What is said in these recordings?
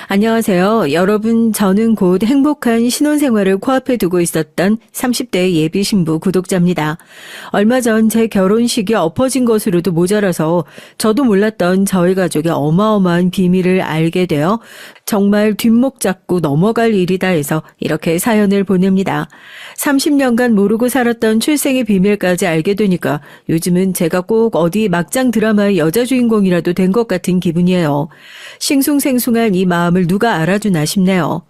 안녕하세요. 여러분, 저는 곧 행복한 신혼생활을 코앞에 두고 있었던 30대 예비 신부 구독자입니다. 얼마 전 제 결혼식이 엎어진 것으로도 모자라서 저도 몰랐던 저희 가족의 어마어마한 비밀을 알게 되어 정말 뒷목 잡고 넘어갈 일이다 해서 이렇게 사연을 보냅니다. 30년간 모르고 살았던 출생의 비밀까지 알게 되니까 요즘은 제가 꼭 어디 막장 드라마의 여자 주인공이라도 된 것 같은 기분이에요. 싱숭생숭한 이 마음을 누가 알아주나 싶네요.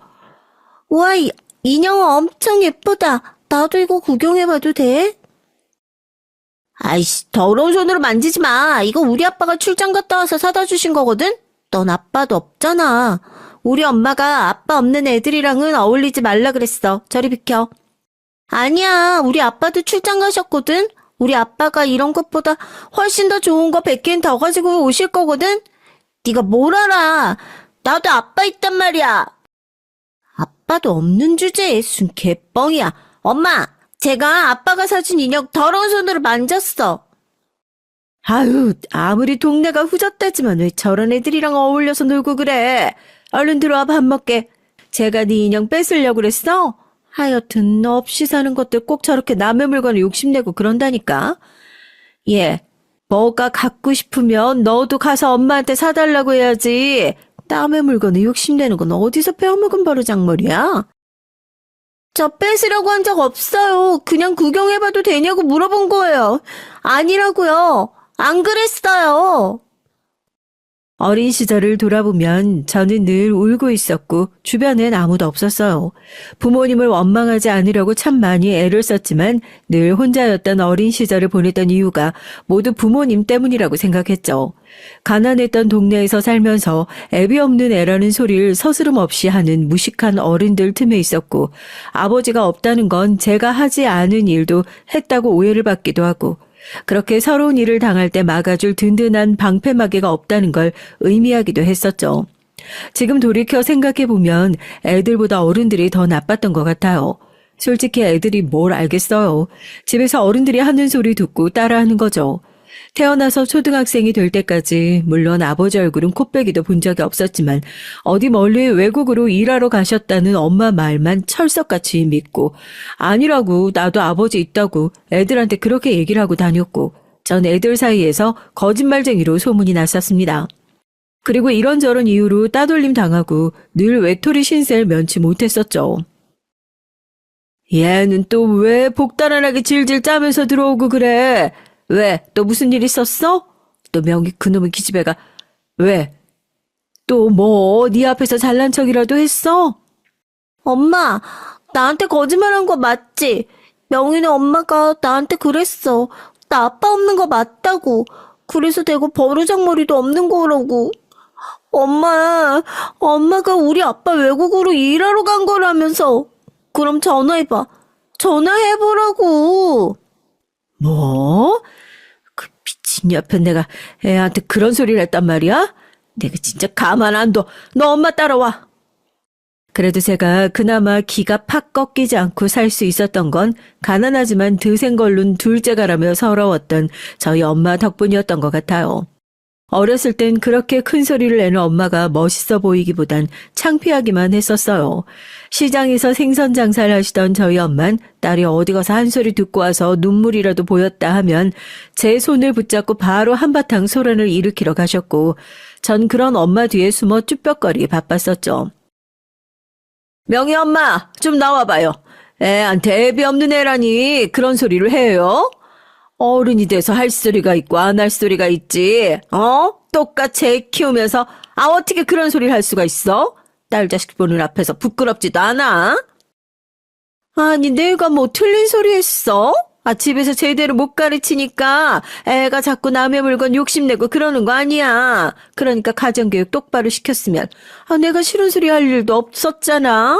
우와, 인형 엄청 예쁘다. 나도 이거 구경해봐도 돼? 아이씨, 더러운 손으로 만지지 마. 이거 우리 아빠가 출장 갔다 와서 사다 주신 거거든? 넌 아빠도 없잖아. 우리 엄마가 아빠 없는 애들이랑은 어울리지 말라 그랬어. 저리 비켜. 아니야, 우리 아빠도 출장 가셨거든? 우리 아빠가 이런 것보다 훨씬 더 좋은 거 100개는 더 가지고 오실 거거든? 네가 뭘 알아? 나도 아빠 있단 말이야. 아빠도 없는 주제에 순 개뻥이야. 엄마, 제가 아빠가 사준 인형 더러운 손으로 만졌어. 아유, 아무리 동네가 후졌다지만 왜 저런 애들이랑 어울려서 놀고 그래? 얼른 들어와 밥 먹게. 제가 네 인형 뺏으려고 그랬어? 하여튼 너 없이 사는 것들 꼭 저렇게 남의 물건을 욕심내고 그런다니까. 예, 뭐가 갖고 싶으면 너도 가서 엄마한테 사달라고 해야지. 남의 물건에 욕심내는 건 어디서 배워먹은 버르장머리야? 저 뺏으려고 한 적 없어요. 그냥 구경해봐도 되냐고 물어본 거예요. 아니라고요. 안 그랬어요. 어린 시절을 돌아보면 저는 늘 울고 있었고 주변엔 아무도 없었어요. 부모님을 원망하지 않으려고 참 많이 애를 썼지만 늘 혼자였던 어린 시절을 보냈던 이유가 모두 부모님 때문이라고 생각했죠. 가난했던 동네에서 살면서 애비 없는 애라는 소리를 서스름 없이 하는 무식한 어른들 틈에 있었고 아버지가 없다는 건 제가 하지 않은 일도 했다고 오해를 받기도 하고 그렇게 서러운 일을 당할 때 막아줄 든든한 방패막이가 없다는 걸 의미하기도 했었죠. 지금 돌이켜 생각해보면 애들보다 어른들이 더 나빴던 것 같아요. 솔직히 애들이 뭘 알겠어요. 집에서 어른들이 하는 소리 듣고 따라하는 거죠. 태어나서 초등학생이 될 때까지 물론 아버지 얼굴은 코빼기도 본 적이 없었지만 어디 멀리 외국으로 일하러 가셨다는 엄마 말만 철석같이 믿고 아니라고 나도 아버지 있다고 애들한테 그렇게 얘기를 하고 다녔고 전 애들 사이에서 거짓말쟁이로 소문이 났었습니다. 그리고 이런저런 이유로 따돌림 당하고 늘 외톨이 신세를 면치 못했었죠. 얘는 또 왜 복달아나게 질질 짜면서 들어오고 그래? 왜? 또 무슨 일 있었어? 또 명희 그놈의 기집애가 왜? 또 뭐 네 앞에서 잘난 척이라도 했어? 엄마, 나한테 거짓말한 거 맞지? 명희네 엄마가 나한테 그랬어. 나 아빠 없는 거 맞다고. 그래서 되고 버르장머리도 없는 거라고. 엄마가 우리 아빠 외국으로 일하러 간 거라면서. 그럼 전화해봐. 전화해보라고. 뭐? 그 미친 옆에 내가 애한테 그런 소리를 했단 말이야? 내가 진짜 가만 안 둬. 너 엄마 따라와. 그래도 제가 그나마 기가 팍 꺾이지 않고 살 수 있었던 건 가난하지만 드생걸룬 둘째가라며 서러웠던 저희 엄마 덕분이었던 것 같아요. 어렸을 땐 그렇게 큰 소리를 내는 엄마가 멋있어 보이기보단 창피하기만 했었어요. 시장에서 생선 장사를 하시던 저희 엄만 딸이 어디 가서 한 소리 듣고 와서 눈물이라도 보였다 하면 제 손을 붙잡고 바로 한바탕 소란을 일으키러 가셨고 전 그런 엄마 뒤에 숨어 쭈뼛거리 바빴었죠. 명희 엄마 좀 나와봐요. 애한테 애비 없는 애라니 그런 소리를 해요? 어른이 돼서 할 소리가 있고 안 할 소리가 있지. 똑같이 애 키우면서 어떻게 그런 소리를 할 수가 있어? 딸 자식 보는 앞에서 부끄럽지도 않아? 아니 내가 뭐 틀린 소리 했어? 집에서 제대로 못 가르치니까 애가 자꾸 남의 물건 욕심내고 그러는 거 아니야. 그러니까 가정교육 똑바로 시켰으면 내가 싫은 소리 할 일도 없었잖아.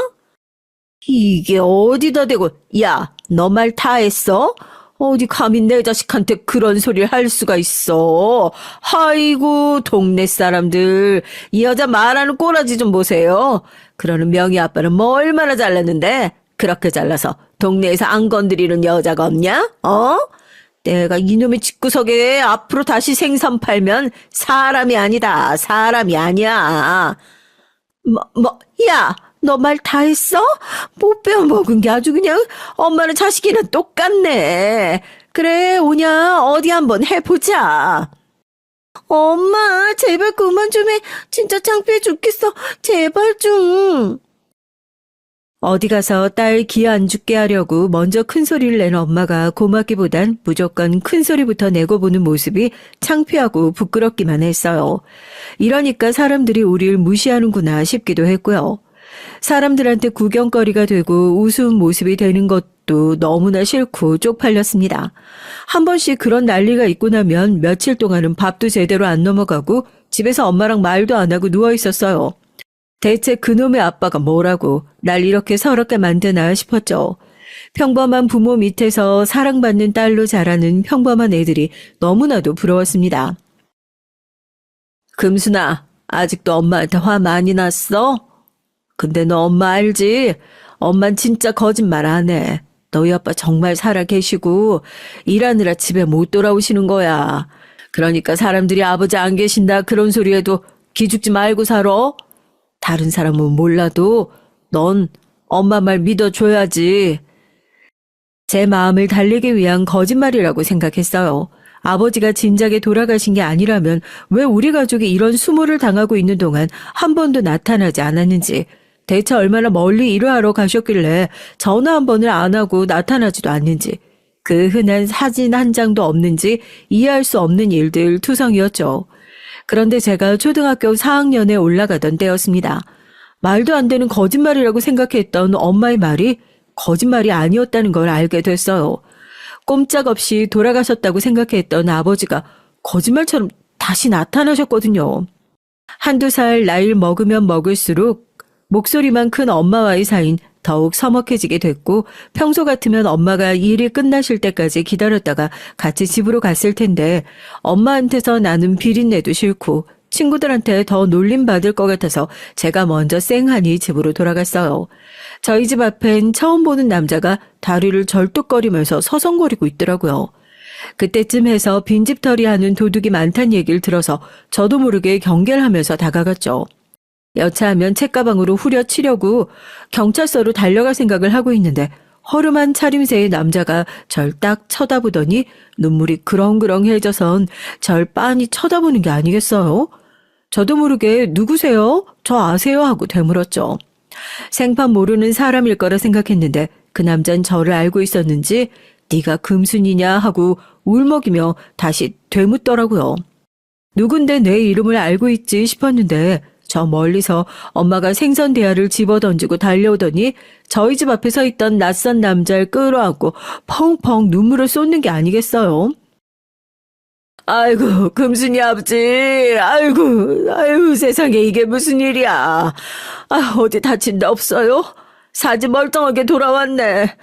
이게 어디다 대고 야, 너 말 다 했어? 어디 감히 내 자식한테 그런 소리를 할 수가 있어. 아이고 동네 사람들 이 여자 말하는 꼬라지 좀 보세요. 그러는 명희 아빠는 뭐 얼마나 잘났는데 그렇게 잘나서 동네에서 안 건드리는 여자가 없냐? 내가 이놈의 집구석에 앞으로 다시 생선 팔면 사람이 아니다. 사람이 아니야. 야, 너 말 다 했어? 못 배워먹은 게 아주 그냥 엄마는 자식이랑 똑같네. 그래, 오냐, 어디 한번 해보자. 엄마, 제발 그만 좀 해. 진짜 창피해 죽겠어. 제발 좀. 어디 가서 딸 기 안 죽게 하려고 먼저 큰 소리를 낸 엄마가 고맙기보단 무조건 큰 소리부터 내고 보는 모습이 창피하고 부끄럽기만 했어요. 이러니까 사람들이 우리를 무시하는구나 싶기도 했고요. 사람들한테 구경거리가 되고 우스운 모습이 되는 것도 너무나 싫고 쪽팔렸습니다. 한 번씩 그런 난리가 있고 나면 며칠 동안은 밥도 제대로 안 넘어가고 집에서 엄마랑 말도 안 하고 누워 있었어요. 대체 그놈의 아빠가 뭐라고 날 이렇게 서럽게 만드나 싶었죠. 평범한 부모 밑에서 사랑받는 딸로 자라는 평범한 애들이 너무나도 부러웠습니다. 금순아, 아직도 엄마한테 화 많이 났어? 근데 너 엄마 알지? 엄만 진짜 거짓말 안 해. 너희 아빠 정말 살아 계시고 일하느라 집에 못 돌아오시는 거야. 그러니까 사람들이 아버지 안 계신다 그런 소리에도 기죽지 말고 살아. 다른 사람은 몰라도 넌 엄마 말 믿어줘야지. 제 마음을 달래기 위한 거짓말이라고 생각했어요. 아버지가 진작에 돌아가신 게 아니라면 왜 우리 가족이 이런 수모를 당하고 있는 동안 한 번도 나타나지 않았는지, 대체 얼마나 멀리 일하러 가셨길래 전화 한 번을 안 하고 나타나지도 않는지, 그 흔한 사진 한 장도 없는지 이해할 수 없는 일들 투성이었죠. 그런데 제가 초등학교 4학년에 올라가던 때였습니다. 말도 안 되는 거짓말이라고 생각했던 엄마의 말이 거짓말이 아니었다는 걸 알게 됐어요. 꼼짝없이 돌아가셨다고 생각했던 아버지가 거짓말처럼 다시 나타나셨거든요. 한두 살 나이를 먹으면 먹을수록 목소리만 큰 엄마와의 사이는 더욱 서먹해지게 됐고, 평소 같으면 엄마가 일이 끝나실 때까지 기다렸다가 같이 집으로 갔을 텐데 엄마한테서 나는 비린내도 싫고 친구들한테 더 놀림받을 것 같아서 제가 먼저 쌩하니 집으로 돌아갔어요. 저희 집 앞엔 처음 보는 남자가 다리를 절뚝거리면서 서성거리고 있더라고요. 그때쯤 해서 빈집털이 하는 도둑이 많다는 얘기를 들어서 저도 모르게 경계를 하면서 다가갔죠. 여차하면 책가방으로 후려치려고 경찰서로 달려갈 생각을 하고 있는데 허름한 차림새의 남자가 절 딱 쳐다보더니 눈물이 그렁그렁해져선 절 빤히 쳐다보는 게 아니겠어요? 저도 모르게 누구세요? 저 아세요? 하고 되물었죠. 생판 모르는 사람일 거라 생각했는데 그 남자는 저를 알고 있었는지 네가 금순이냐 하고 울먹이며 다시 되묻더라고요. 누군데 내 이름을 알고 있지 싶었는데 저 멀리서 엄마가 생선 대야를 집어던지고 달려오더니 저희 집 앞에 서 있던 낯선 남자를 끌어안고 펑펑 눈물을 쏟는 게 아니겠어요? 아이고, 금순이 아버지. 아이고, 세상에 이게 무슨 일이야. 아, 어디 다친 데 없어요? 사지 멀쩡하게 돌아왔네.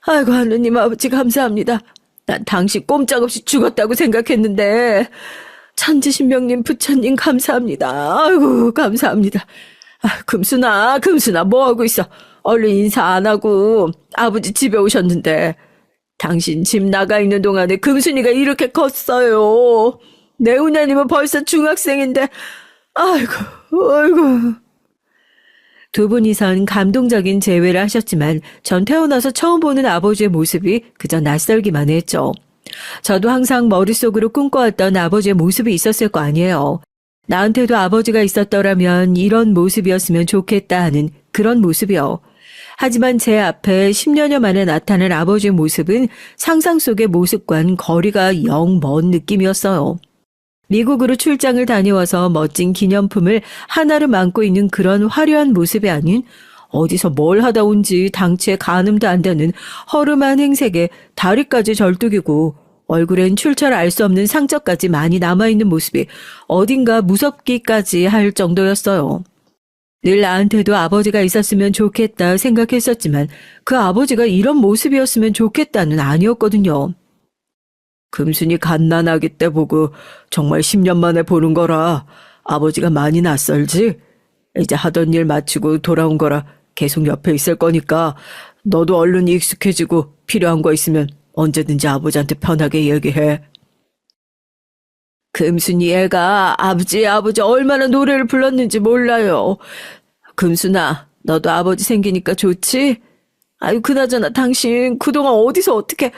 아이고, 하느님 아버지 감사합니다. 난 당신 꼼짝없이 죽었다고 생각했는데. 천지신명님, 부처님 감사합니다. 아이고, 감사합니다. 아, 금순아, 뭐하고 있어? 얼른 인사 안 하고 아버지 집에 오셨는데. 당신 집 나가 있는 동안에 금순이가 이렇게 컸어요. 내 우나님은 벌써 중학생인데, 아이고. 두 분이선 감동적인 재회를 하셨지만 전 태어나서 처음 보는 아버지의 모습이 그저 낯설기만 했죠. 저도 항상 머릿속으로 꿈꿔왔던 아버지의 모습이 있었을 거 아니에요. 나한테도 아버지가 있었더라면 이런 모습이었으면 좋겠다 하는 그런 모습이요. 하지만 제 앞에 10년여 만에 나타난 아버지의 모습은 상상 속의 모습과는 거리가 영 먼 느낌이었어요. 미국으로 출장을 다녀와서 멋진 기념품을 하나를 안고 있는 그런 화려한 모습이 아닌 어디서 뭘 하다 온지 당치에 가늠도 안 되는 허름한 행색에 다리까지 절뚝이고 얼굴엔 출처를 알 수 없는 상처까지 많이 남아있는 모습이 어딘가 무섭기까지 할 정도였어요. 늘 나한테도 아버지가 있었으면 좋겠다 생각했었지만 그 아버지가 이런 모습이었으면 좋겠다는 아니었거든요. 금순이 갓난아기 때 보고 정말 10년 만에 보는 거라 아버지가 많이 낯설지? 이제 하던 일 마치고 돌아온 거라 계속 옆에 있을 거니까 너도 얼른 익숙해지고 필요한 거 있으면 언제든지 아버지한테 편하게 얘기해. 금순이 애가 아버지 얼마나 노래를 불렀는지 몰라요. 금순아, 너도 아버지 생기니까 좋지? 아유, 그나저나 당신 그동안 어디서 어떻게...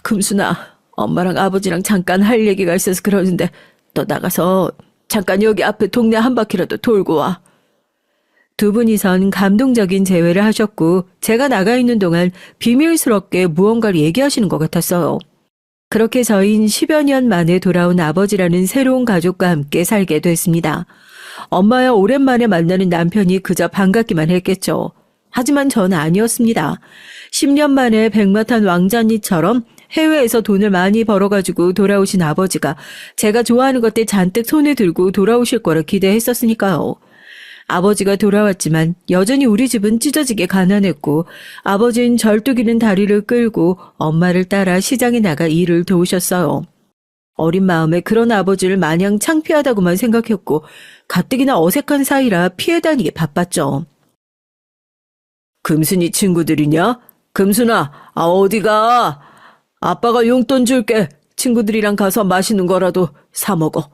금순아, 엄마랑 아버지랑 잠깐 할 얘기가 있어서 그러는데 너 나가서 잠깐 여기 앞에 동네 한 바퀴라도 돌고 와. 두 분이선 감동적인 재회를 하셨고 제가 나가 있는 동안 비밀스럽게 무언가를 얘기하시는 것 같았어요. 그렇게 저희는 10여 년 만에 돌아온 아버지라는 새로운 가족과 함께 살게 됐습니다. 엄마야 오랜만에 만나는 남편이 그저 반갑기만 했겠죠. 하지만 전 아니었습니다. 10년 만에 백마탄 왕자님처럼 해외에서 돈을 많이 벌어가지고 돌아오신 아버지가 제가 좋아하는 것들 잔뜩 손에 들고 돌아오실 거라 기대했었으니까요. 아버지가 돌아왔지만 여전히 우리 집은 찢어지게 가난했고 아버지는 절뚝이는 다리를 끌고 엄마를 따라 시장에 나가 일을 도우셨어요. 어린 마음에 그런 아버지를 마냥 창피하다고만 생각했고 가뜩이나 어색한 사이라 피해 다니기 바빴죠. 금순이 친구들이냐? 금순아, 어디가? 아빠가 용돈 줄게. 친구들이랑 가서 맛있는 거라도 사 먹어.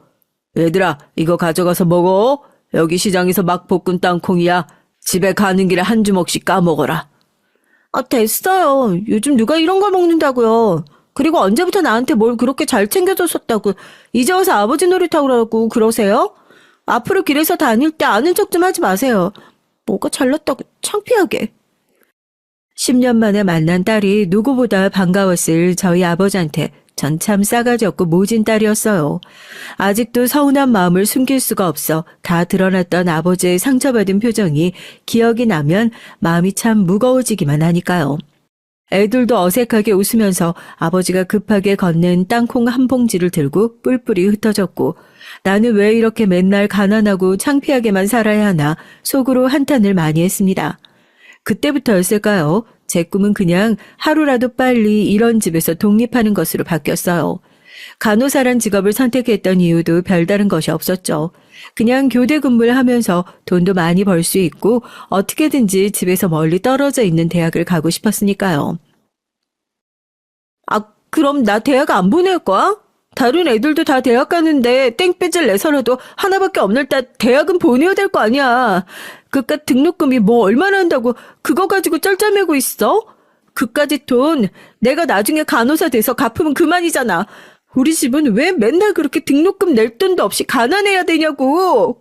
얘들아, 이거 가져가서 먹어. 여기 시장에서 막 볶은 땅콩이야. 집에 가는 길에 한 주먹씩 까먹어라. 됐어요. 요즘 누가 이런 걸 먹는다고요. 그리고 언제부터 나한테 뭘 그렇게 잘 챙겨줬었다고 이제 와서 아버지 노릇하라고 그러세요? 앞으로 길에서 다닐 때 아는 척 좀 하지 마세요. 뭐가 잘났다고 창피하게. 10년 만에 만난 딸이 누구보다 반가웠을 저희 아버지한테 전 참 싸가지 없고 모진 딸이었어요. 아직도 서운한 마음을 숨길 수가 없어 다 드러났던 아버지의 상처받은 표정이 기억이 나면 마음이 참 무거워지기만 하니까요. 애들도 어색하게 웃으면서 아버지가 급하게 건넨 땅콩 한 봉지를 들고 뿔뿔이 흩어졌고 나는 왜 이렇게 맨날 가난하고 창피하게만 살아야 하나 속으로 한탄을 많이 했습니다. 그때부터였을까요? 제 꿈은 그냥 하루라도 빨리 이런 집에서 독립하는 것으로 바뀌었어요. 간호사란 직업을 선택했던 이유도 별다른 것이 없었죠. 그냥 교대 근무를 하면서 돈도 많이 벌 수 있고 어떻게든지 집에서 멀리 떨어져 있는 대학을 가고 싶었으니까요. 그럼 나 대학 안 보낼 거야? 다른 애들도 다 대학 가는데 땡볕을 내서라도 하나밖에 없는 딸 대학은 보내야 될 거 아니야. 그깟 등록금이 뭐 얼마나 한다고 그거 가지고 쩔쩔매고 있어? 그까짓 돈 내가 나중에 간호사 돼서 갚으면 그만이잖아. 우리 집은 왜 맨날 그렇게 등록금 낼 돈도 없이 가난해야 되냐고.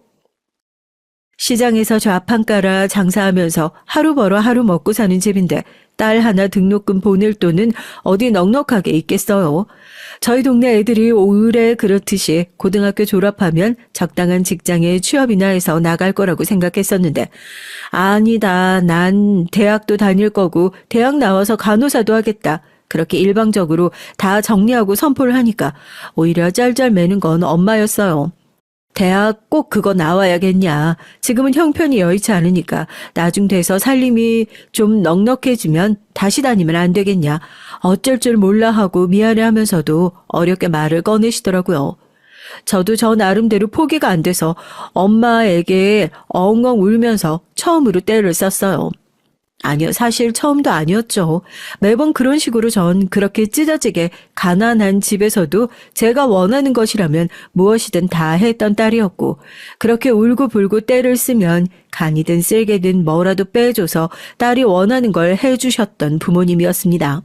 시장에서 좌판 깔아 장사하면서 하루 벌어 하루 먹고 사는 집인데 딸 하나 등록금 보낼 돈은 어디 넉넉하게 있겠어요. 저희 동네 애들이 오을에 그렇듯이 고등학교 졸업하면 적당한 직장에 취업이나 해서 나갈 거라고 생각했었는데 아니다. 난 대학도 다닐 거고 대학 나와서 간호사도 하겠다. 그렇게 일방적으로 다 정리하고 선포를 하니까 오히려 쩔쩔매는 건 엄마였어요. 대학 꼭 그거 나와야겠냐. 지금은 형편이 여의치 않으니까 나중 돼서 살림이 좀 넉넉해지면 다시 다니면 안 되겠냐. 어쩔 줄 몰라 하고 미안해하면서도 어렵게 말을 꺼내시더라고요. 저도 저 나름대로 포기가 안 돼서 엄마에게 엉엉 울면서 처음으로 떼를 썼어요. 아니요, 사실 처음도 아니었죠. 매번 그런 식으로 전 그렇게 찢어지게 가난한 집에서도 제가 원하는 것이라면 무엇이든 다 했던 딸이었고 그렇게 울고불고 떼를 쓰면 간이든 쓸개든 뭐라도 빼줘서 딸이 원하는 걸 해주셨던 부모님이었습니다.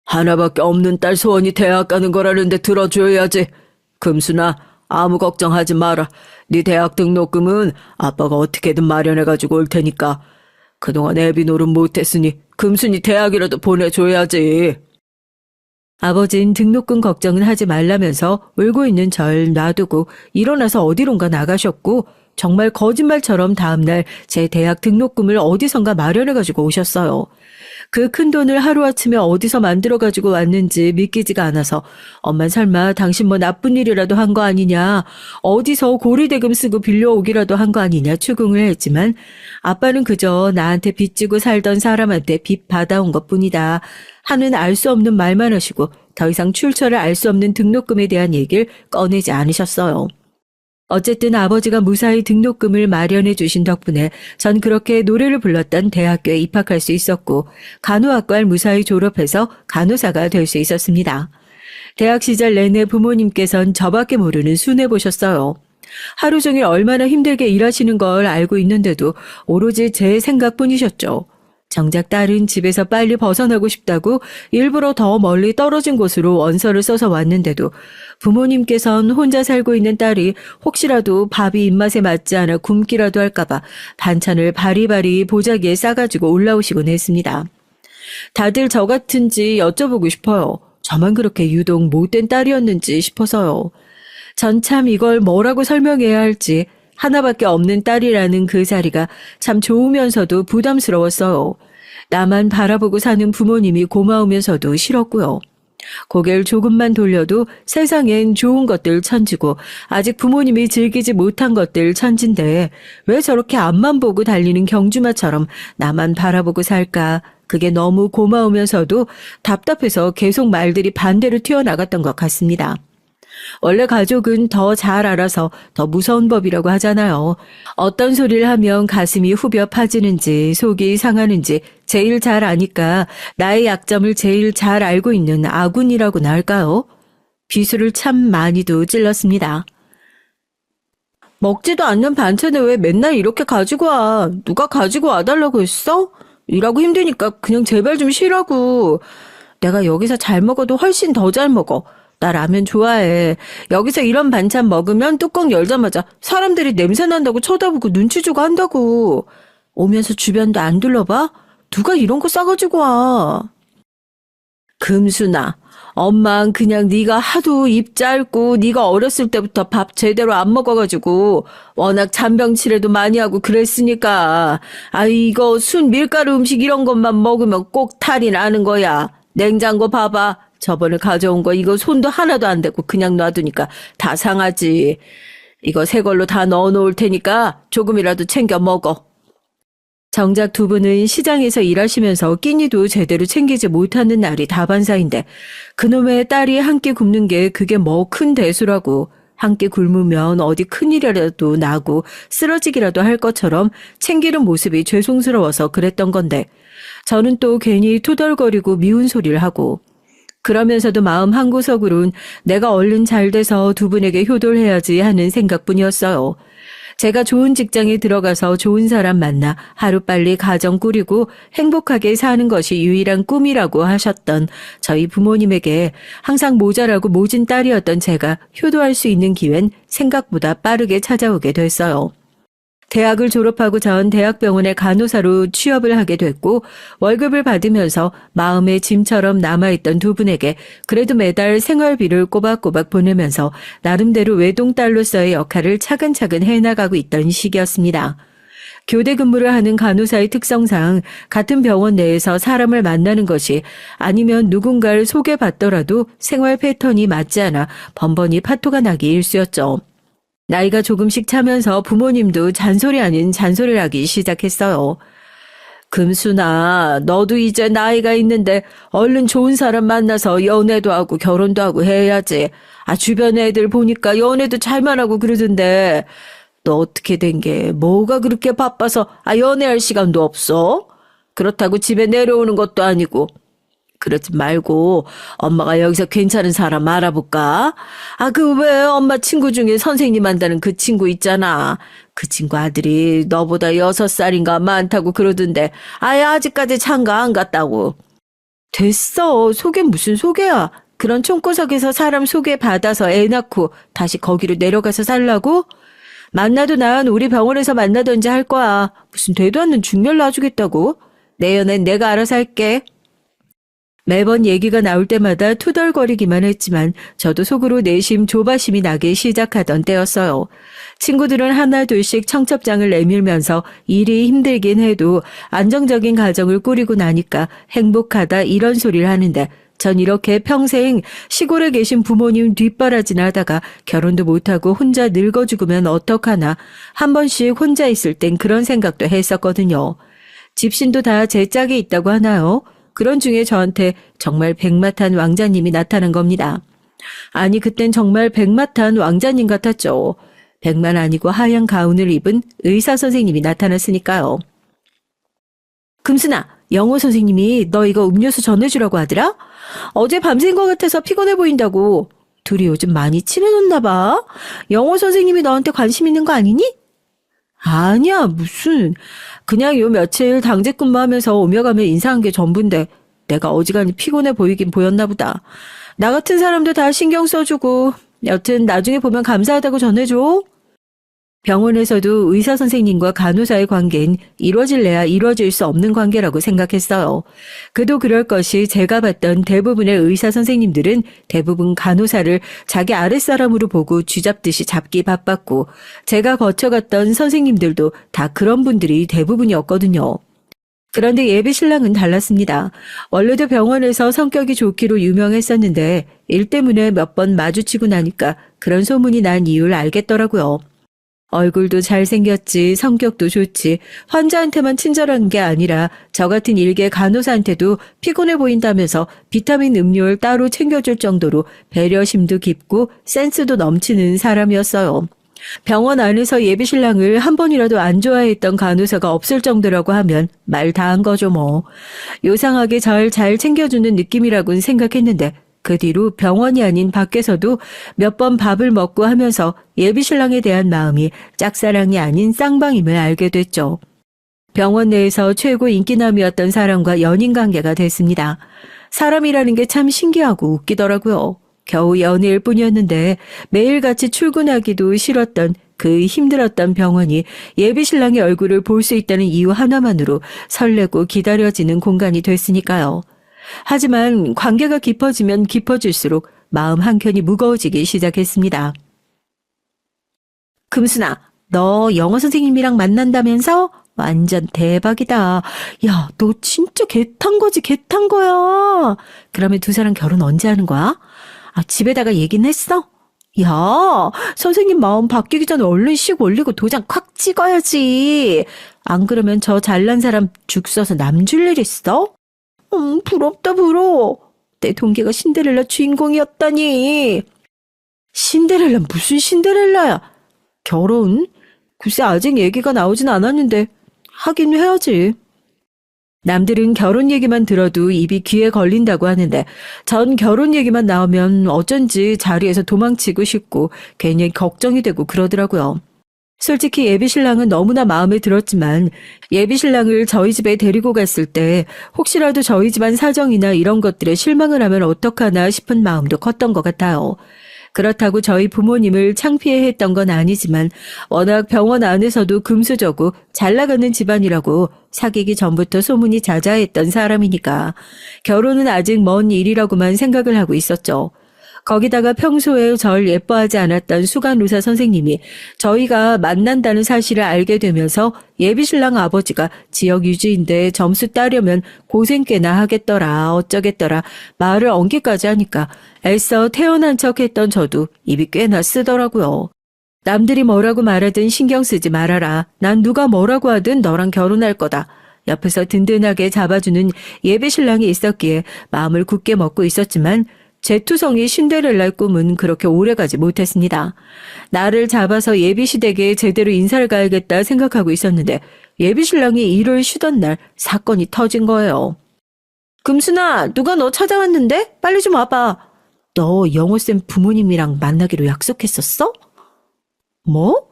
하나밖에 없는 딸 소원이 대학 가는 거라는데 들어줘야지. 금순아, 아무 걱정하지 마라. 네 대학 등록금은 아빠가 어떻게든 마련해가지고 올 테니까. 그동안 애비 노릇 못했으니 금순이 대학이라도 보내줘야지. 아버진 등록금 걱정은 하지 말라면서 울고 있는 절 놔두고 일어나서 어디론가 나가셨고 정말 거짓말처럼 다음날 제 대학 등록금을 어디선가 마련해가지고 오셨어요. 그 큰 돈을 하루아침에 어디서 만들어가지고 왔는지 믿기지가 않아서 엄만 설마 당신 뭐 나쁜 일이라도 한 거 아니냐, 어디서 고리대금 쓰고 빌려오기라도 한 거 아니냐 추궁을 했지만 아빠는 그저 나한테 빚지고 살던 사람한테 빚 받아온 것뿐이다 하는 알 수 없는 말만 하시고 더 이상 출처를 알 수 없는 등록금에 대한 얘기를 꺼내지 않으셨어요. 어쨌든 아버지가 무사히 등록금을 마련해 주신 덕분에 전 그렇게 노래를 불렀던 대학교에 입학할 수 있었고 간호학과를 무사히 졸업해서 간호사가 될 수 있었습니다. 대학 시절 내내 부모님께선 저밖에 모르는 순회 보셨어요. 하루 종일 얼마나 힘들게 일하시는 걸 알고 있는데도 오로지 제 생각뿐이셨죠. 정작 딸은 집에서 빨리 벗어나고 싶다고 일부러 더 멀리 떨어진 곳으로 원서를 써서 왔는데도 부모님께선 혼자 살고 있는 딸이 혹시라도 밥이 입맛에 맞지 않아 굶기라도 할까봐 반찬을 바리바리 보자기에 싸가지고 올라오시곤 했습니다. 다들 저 같은지 여쭤보고 싶어요. 저만 그렇게 유독 못된 딸이었는지 싶어서요. 전 참 이걸 뭐라고 설명해야 할지 하나밖에 없는 딸이라는 그 자리가 참 좋으면서도 부담스러웠어요. 나만 바라보고 사는 부모님이 고마우면서도 싫었고요. 고개를 조금만 돌려도 세상엔 좋은 것들 천지고 아직 부모님이 즐기지 못한 것들 천진데 왜 저렇게 앞만 보고 달리는 경주마처럼 나만 바라보고 살까? 그게 너무 고마우면서도 답답해서 계속 말들이 반대로 튀어나갔던 것 같습니다. 원래 가족은 더 잘 알아서 더 무서운 법이라고 하잖아요. 어떤 소리를 하면 가슴이 후벼 파지는지 속이 상하는지 제일 잘 아니까 나의 약점을 제일 잘 알고 있는 아군이라고나 할까요? 비수를 참 많이도 찔렀습니다. 먹지도 않는 반찬을 왜 맨날 이렇게 가지고 와? 누가 가지고 와달라고 했어? 일하고 힘드니까 그냥 제발 좀 쉬라고. 내가 여기서 잘 먹어도 훨씬 더 잘 먹어. 나 라면 좋아해. 여기서 이런 반찬 먹으면 뚜껑 열자마자 사람들이 냄새 난다고 쳐다보고 눈치 주고 한다고. 오면서 주변도 안 둘러봐? 누가 이런 거 싸가지고 와. 금순아, 엄만 그냥 네가 하도 입 짧고 네가 어렸을 때부터 밥 제대로 안 먹어가지고 워낙 잔병치레도 많이 하고 그랬으니까 이거 순 밀가루 음식 이런 것만 먹으면 꼭 탈이 나는 거야. 냉장고 봐봐. 저번에 가져온 거 이거 손도 하나도 안 대고 그냥 놔두니까 다 상하지. 이거 새 걸로 다 넣어놓을 테니까 조금이라도 챙겨 먹어. 정작 두 분은 시장에서 일하시면서 끼니도 제대로 챙기지 못하는 날이 다반사인데 그놈의 딸이 한 끼 굶는 게 그게 뭐 큰 대수라고. 한 끼 굶으면 어디 큰일이라도 나고 쓰러지기라도 할 것처럼 챙기는 모습이 죄송스러워서 그랬던 건데 저는 또 괜히 투덜거리고 미운 소리를 하고 그러면서도 마음 한구석으론 내가 얼른 잘 돼서 두 분에게 효도해야지 하는 생각뿐이었어요. 제가 좋은 직장에 들어가서 좋은 사람 만나 하루빨리 가정 꾸리고 행복하게 사는 것이 유일한 꿈이라고 하셨던 저희 부모님에게 항상 모자라고 모진 딸이었던 제가 효도할 수 있는 기회는 생각보다 빠르게 찾아오게 됐어요. 대학을 졸업하고 전 대학병원의 간호사로 취업을 하게 됐고 월급을 받으면서 마음의 짐처럼 남아있던 두 분에게 그래도 매달 생활비를 꼬박꼬박 보내면서 나름대로 외동딸로서의 역할을 차근차근 해나가고 있던 시기였습니다. 교대 근무를 하는 간호사의 특성상 같은 병원 내에서 사람을 만나는 것이 아니면 누군가를 소개받더라도 생활 패턴이 맞지 않아 번번이 파토가 나기 일쑤였죠. 나이가 조금씩 차면서 부모님도 잔소리 아닌 잔소리를 하기 시작했어요. 금순아, 너도 이제 나이가 있는데 얼른 좋은 사람 만나서 연애도 하고 결혼도 하고 해야지. 주변 애들 보니까 연애도 잘만 하고 그러던데 너 어떻게 된 게 뭐가 그렇게 바빠서 연애할 시간도 없어? 그렇다고 집에 내려오는 것도 아니고. 그러지 말고 엄마가 여기서 괜찮은 사람 알아볼까? 그 왜 엄마 친구 중에 선생님 한다는 그 친구 있잖아. 그 친구 아들이 너보다 6살인가 많다고 그러던데 아직까지 장가 안 갔다고. 됐어. 소개 무슨 소개야. 그런 총구석에서 사람 소개받아서 애 낳고 다시 거기로 내려가서 살라고? 만나도 난 우리 병원에서 만나던지 할 거야. 무슨 되도 않는 중멸 놔주겠다고? 내 연애는 내가 알아서 할게. 매번 얘기가 나올 때마다 투덜거리기만 했지만 저도 속으로 내심 조바심이 나기 시작하던 때였어요. 친구들은 하나 둘씩 청첩장을 내밀면서 일이 힘들긴 해도 안정적인 가정을 꾸리고 나니까 행복하다 이런 소리를 하는데 전 이렇게 평생 시골에 계신 부모님 뒷바라지나 하다가 결혼도 못하고 혼자 늙어 죽으면 어떡하나 한 번씩 혼자 있을 땐 그런 생각도 했었거든요. 집신도 다 제 짝이 있다고 하나요? 그런 중에 저한테 정말 백마탄 왕자님이 나타난 겁니다. 그땐 정말 백마탄 왕자님 같았죠. 백만 아니고 하얀 가운을 입은 의사 선생님이 나타났으니까요. 금순아, 영어 선생님이 너 이거 음료수 전해주라고 하더라? 어제 밤샌 것 같아서 피곤해 보인다고. 둘이 요즘 많이 친해졌나 봐. 영어 선생님이 너한테 관심 있는 거 아니니? 아니야, 무슨. 그냥 요 며칠 당직 근무하면서 오며 가며 인사한 게 전부인데 내가 어지간히 피곤해 보이긴 보였나 보다. 나 같은 사람도 다 신경 써주고 여튼 나중에 보면 감사하다고 전해줘. 병원에서도 의사 선생님과 간호사의 관계는 이루어질래야 이루어질 수 없는 관계라고 생각했어요. 그도 그럴 것이 제가 봤던 대부분의 의사 선생님들은 대부분 간호사를 자기 아랫사람으로 보고 쥐잡듯이 잡기 바빴고 제가 거쳐갔던 선생님들도 다 그런 분들이 대부분이었거든요. 그런데 예비 신랑은 달랐습니다. 원래도 병원에서 성격이 좋기로 유명했었는데 일 때문에 몇 번 마주치고 나니까 그런 소문이 난 이유를 알겠더라고요. 얼굴도 잘생겼지, 성격도 좋지, 환자한테만 친절한 게 아니라 저 같은 일개 간호사한테도 피곤해 보인다면서 비타민 음료를 따로 챙겨줄 정도로 배려심도 깊고 센스도 넘치는 사람이었어요. 병원 안에서 예비 신랑을 한 번이라도 안 좋아했던 간호사가 없을 정도라고 하면 말 다 한 거죠 뭐. 요상하게 절 잘 챙겨주는 느낌이라고는 생각했는데 그 뒤로 병원이 아닌 밖에서도 몇 번 밥을 먹고 하면서 예비 신랑에 대한 마음이 짝사랑이 아닌 쌍방임을 알게 됐죠. 병원 내에서 최고 인기남이었던 사람과 연인 관계가 됐습니다. 사람이라는 게 참 신기하고 웃기더라고요. 겨우 연애일 뿐이었는데 매일같이 출근하기도 싫었던 그 힘들었던 병원이 예비 신랑의 얼굴을 볼 수 있다는 이유 하나만으로 설레고 기다려지는 공간이 됐으니까요. 하지만 관계가 깊어지면 깊어질수록 마음 한켠이 무거워지기 시작했습니다. 금순아, 너 영어 선생님이랑 만난다면서? 완전 대박이다. 야, 너 진짜 개 탄 거지, 개 탄 거야. 그러면 두 사람 결혼 언제 하는 거야? 아, 집에다가 얘기는 했어? 야, 선생님 마음 바뀌기 전에 얼른 씩 올리고 도장 콱 찍어야지. 안 그러면 저 잘난 사람 죽 써서 남 줄 일 있어? 부럽다, 부러워. 내 동기가 신데렐라 주인공이었다니. 신데렐라 무슨 신데렐라야? 결혼? 글쎄 아직 얘기가 나오진 않았는데 하긴 해야지. 남들은 결혼 얘기만 들어도 입이 귀에 걸린다고 하는데 전 결혼 얘기만 나오면 어쩐지 자리에서 도망치고 싶고 괜히 걱정이 되고 그러더라고요. 솔직히 예비 신랑은 너무나 마음에 들었지만 예비 신랑을 저희 집에 데리고 갔을 때 혹시라도 저희 집안 사정이나 이런 것들에 실망을 하면 어떡하나 싶은 마음도 컸던 것 같아요. 그렇다고 저희 부모님을 창피해했던 건 아니지만 워낙 병원 안에서도 금수저고 잘 나가는 집안이라고 사귀기 전부터 소문이 자자했던 사람이니까 결혼은 아직 먼 일이라고만 생각을 하고 있었죠. 거기다가 평소에 절 예뻐하지 않았던 수간 의사 선생님이 저희가 만난다는 사실을 알게 되면서 예비 신랑 아버지가 지역 유지인데 점수 따려면 고생 꽤나 하겠더라 어쩌겠더라 말을 엉기까지 하니까 애써 태어난 척했던 저도 입이 꽤나 쓰더라고요. 남들이 뭐라고 말하든 신경 쓰지 말아라. 난 누가 뭐라고 하든 너랑 결혼할 거다. 옆에서 든든하게 잡아주는 예비 신랑이 있었기에 마음을 굳게 먹고 있었지만 제 투성이 신데렐라의 꿈은 그렇게 오래가지 못했습니다. 나를 잡아서 예비시댁에 제대로 인사를 가야겠다 생각하고 있었는데 예비신랑이 일을 쉬던 날 사건이 터진 거예요. 금순아, 누가 너 찾아왔는데? 빨리 좀 와봐. 너 영호쌤 부모님이랑 만나기로 약속했었어? 뭐?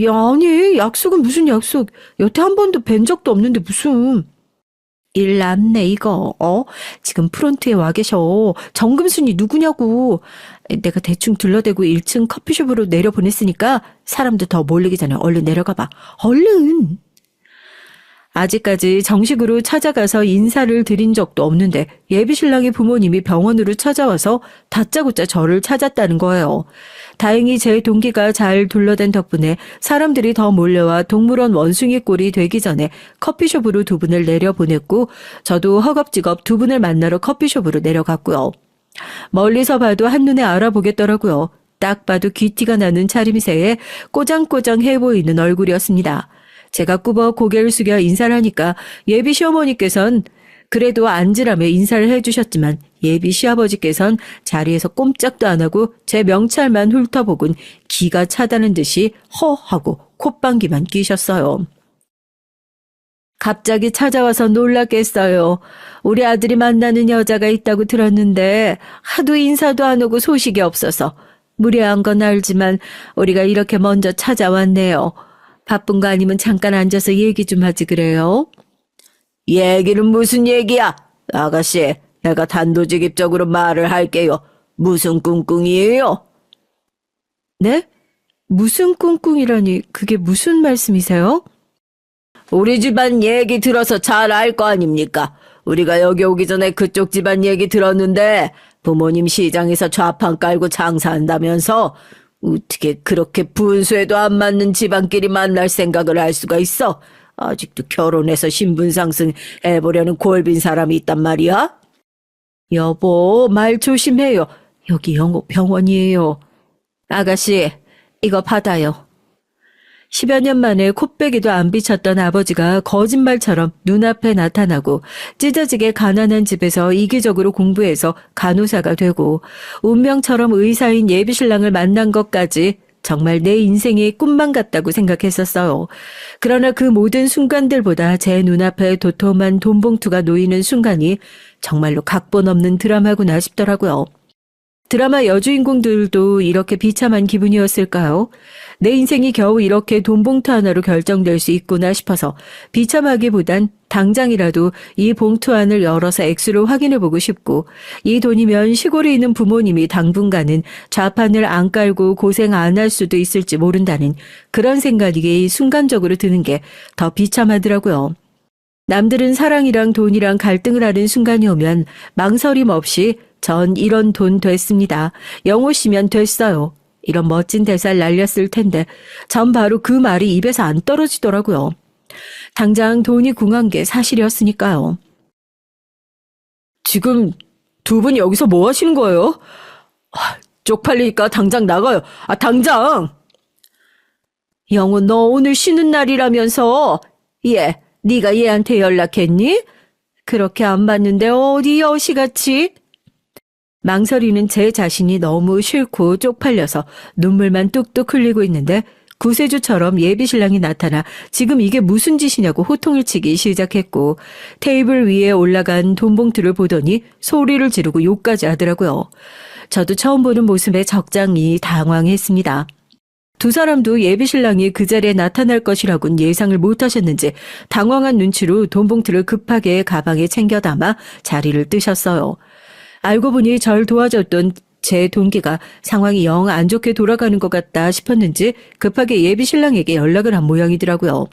야, 아니, 약속은 무슨 약속. 여태 한 번도 뵌 적도 없는데 무슨... 일 났네 이거. 지금 프론트에 와 계셔. 정금순이 누구냐고. 내가 대충 둘러대고 1층 커피숍으로 내려보냈으니까 사람들 더 몰리기 전에 얼른 내려가봐. 얼른. 아직까지 정식으로 찾아가서 인사를 드린 적도 없는데 예비신랑의 부모님이 병원으로 찾아와서 다짜고짜 저를 찾았다는 거예요. 다행히 제 동기가 잘 둘러댄 덕분에 사람들이 더 몰려와 동물원 원숭이 꼴이 되기 전에 커피숍으로 두 분을 내려보냈고 저도 허겁지겁 두 분을 만나러 커피숍으로 내려갔고요. 멀리서 봐도 한눈에 알아보겠더라고요. 딱 봐도 귀티가 나는 차림새에 꼬장꼬장해 보이는 얼굴이었습니다. 제가 꾸벅 고개를 숙여 인사를 하니까 예비 시어머니께선 그래도 앉으라며 인사를 해주셨지만 예비 시아버지께선 자리에서 꼼짝도 안 하고 제 명찰만 훑어보곤 기가 차다는 듯이 허 하고 콧방귀만 끼셨어요. 갑자기 찾아와서 놀랐겠어요. 우리 아들이 만나는 여자가 있다고 들었는데 하도 인사도 안 오고 소식이 없어서 무례한 건 알지만 우리가 이렇게 먼저 찾아왔네요. 바쁜 거 아니면 잠깐 앉아서 얘기 좀 하지 그래요? 얘기는 무슨 얘기야? 아가씨, 내가 단도직입적으로 말을 할게요. 무슨 꿍꿍이에요? 네? 무슨 꿍꿍이라니 그게 무슨 말씀이세요? 우리 집안 얘기 들어서 잘 알 거 아닙니까? 우리가 여기 오기 전에 그쪽 집안 얘기 들었는데 부모님 시장에서 좌판 깔고 장사한다면서 어떻게 그렇게 분수에도 안 맞는 집안끼리 만날 생각을 할 수가 있어? 아직도 결혼해서 신분 상승 해보려는 골빈 사람이 있단 말이야? 여보, 말 조심해요. 여기 영업병원이에요. 아가씨, 이거 받아요. 10여 년 만에 콧배기도 안 비쳤던 아버지가 거짓말처럼 눈앞에 나타나고 찢어지게 가난한 집에서 이기적으로 공부해서 간호사가 되고 운명처럼 의사인 예비신랑을 만난 것까지 정말 내 인생의 꿈만 같다고 생각했었어요. 그러나 그 모든 순간들보다 제 눈앞에 도톰한 돈봉투가 놓이는 순간이 정말로 각본 없는 드라마구나 싶더라고요. 드라마 여주인공들도 이렇게 비참한 기분이었을까요? 내 인생이 겨우 이렇게 돈봉투 하나로 결정될 수 있구나 싶어서 비참하기보단 당장이라도 이 봉투 안을 열어서 액수를 확인해보고 싶고 이 돈이면 시골에 있는 부모님이 당분간은 좌판을 안 깔고 고생 안 할 수도 있을지 모른다는 그런 생각이 순간적으로 드는 게 더 비참하더라고요. 남들은 사랑이랑 돈이랑 갈등을 하는 순간이 오면 망설임 없이 전 이런 돈 됐습니다. 영호 씨면 됐어요. 이런 멋진 대사를 날렸을 텐데 전 바로 그 말이 입에서 안 떨어지더라고요. 당장 돈이 궁한 게 사실이었으니까요. 지금 두 분 여기서 뭐 하시는 거예요? 쪽팔리니까 당장 나가요. 당장! 영호, 너 오늘 쉬는 날이라면서. 네가 얘한테 연락했니? 그렇게 안 봤는데 어디 여시같이? 망설이는 제 자신이 너무 싫고 쪽팔려서 눈물만 뚝뚝 흘리고 있는데 구세주처럼 예비신랑이 나타나 지금 이게 무슨 짓이냐고 호통을 치기 시작했고 테이블 위에 올라간 돈봉투를 보더니 소리를 지르고 욕까지 하더라고요. 저도 처음 보는 모습에 적잖이 당황했습니다. 두 사람도 예비신랑이 그 자리에 나타날 것이라고는 예상을 못하셨는지 당황한 눈치로 돈봉투를 급하게 가방에 챙겨 담아 자리를 뜨셨어요. 알고 보니 절 도와줬던 제 동기가 상황이 영 안 좋게 돌아가는 것 같다 싶었는지 급하게 예비신랑에게 연락을 한 모양이더라고요.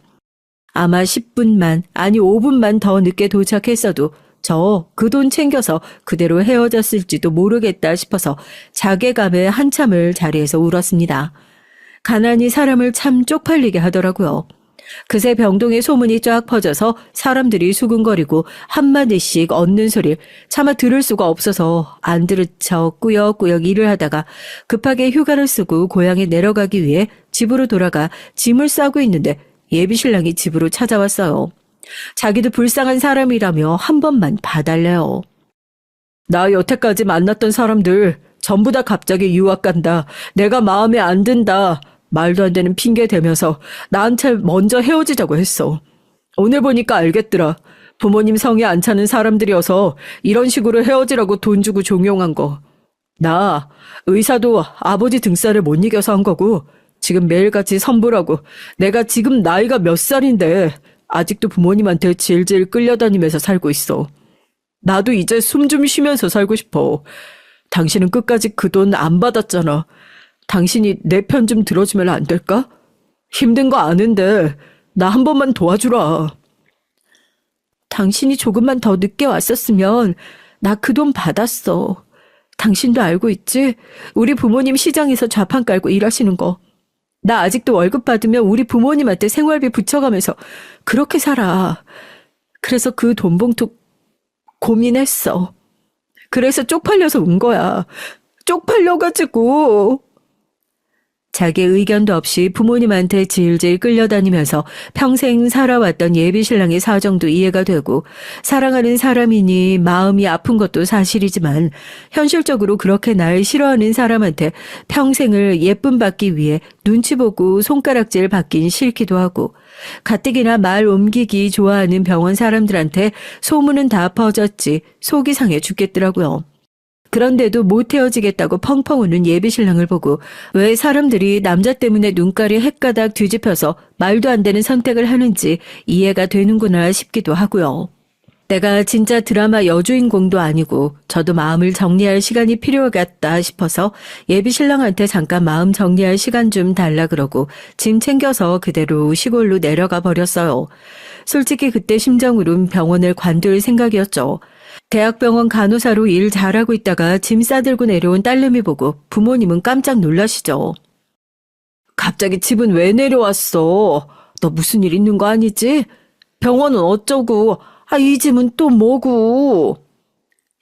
아마 10분만 아니 5분만 더 늦게 도착했어도 저 그 돈 챙겨서 그대로 헤어졌을지도 모르겠다 싶어서 자괴감에 한참을 자리에서 울었습니다. 가난이 사람을 참 쪽팔리게 하더라고요. 그새 병동에 소문이 쫙 퍼져서 사람들이 수군거리고 한마디씩 얻는 소리를 차마 들을 수가 없어서 안 들은 척 꾸역꾸역 일을 하다가 급하게 휴가를 쓰고 고향에 내려가기 위해 집으로 돌아가 짐을 싸고 있는데 예비신랑이 집으로 찾아왔어요. 자기도 불쌍한 사람이라며 한 번만 봐달래요. 나 여태까지 만났던 사람들 전부 다 갑자기 유학 간다. 내가 마음에 안 든다. 말도 안 되는 핑계 대면서 나한테 먼저 헤어지자고 했어. 오늘 보니까 알겠더라. 부모님 성에 안 차는 사람들이어서 이런 식으로 헤어지라고 돈 주고 종용한 거. 나 의사도 아버지 등살을 못 이겨서 한 거고 지금 매일같이 선보라고 내가 지금 나이가 몇 살인데 아직도 부모님한테 질질 끌려다니면서 살고 있어. 나도 이제 숨 좀 쉬면서 살고 싶어. 당신은 끝까지 그 돈 안 받았잖아. 당신이 내 편 좀 들어주면 안 될까? 힘든 거 아는데 나 한 번만 도와주라. 당신이 조금만 더 늦게 왔었으면 나 그 돈 받았어. 당신도 알고 있지? 우리 부모님 시장에서 좌판 깔고 일하시는 거. 나 아직도 월급 받으면 우리 부모님한테 생활비 붙여가면서 그렇게 살아. 그래서 그 돈 봉투 고민했어. 그래서 쪽팔려서 온 거야. 쪽팔려가지고. 자기 의견도 없이 부모님한테 질질 끌려다니면서 평생 살아왔던 예비신랑의 사정도 이해가 되고 사랑하는 사람이니 마음이 아픈 것도 사실이지만 현실적으로 그렇게 날 싫어하는 사람한테 평생을 예쁨 받기 위해 눈치 보고 손가락질 받긴 싫기도 하고 가뜩이나 말 옮기기 좋아하는 병원 사람들한테 소문은 다 퍼졌지 속이 상해 죽겠더라고요. 그런데도 못 헤어지겠다고 펑펑 우는 예비신랑을 보고 왜 사람들이 남자 때문에 눈깔이 헷가닥 뒤집혀서 말도 안 되는 선택을 하는지 이해가 되는구나 싶기도 하고요. 내가 진짜 드라마 여주인공도 아니고 저도 마음을 정리할 시간이 필요하겠다 싶어서 예비신랑한테 잠깐 마음 정리할 시간 좀 달라 그러고 짐 챙겨서 그대로 시골로 내려가 버렸어요. 솔직히 그때 심정으론 병원을 관둘 생각이었죠. 대학병원 간호사로 일 잘하고 있다가 짐 싸들고 내려온 딸내미 보고 부모님은 깜짝 놀라시죠. 갑자기 집은 왜 내려왔어? 너 무슨 일 있는 거 아니지? 병원은 어쩌고? 이 짐은 또 뭐고?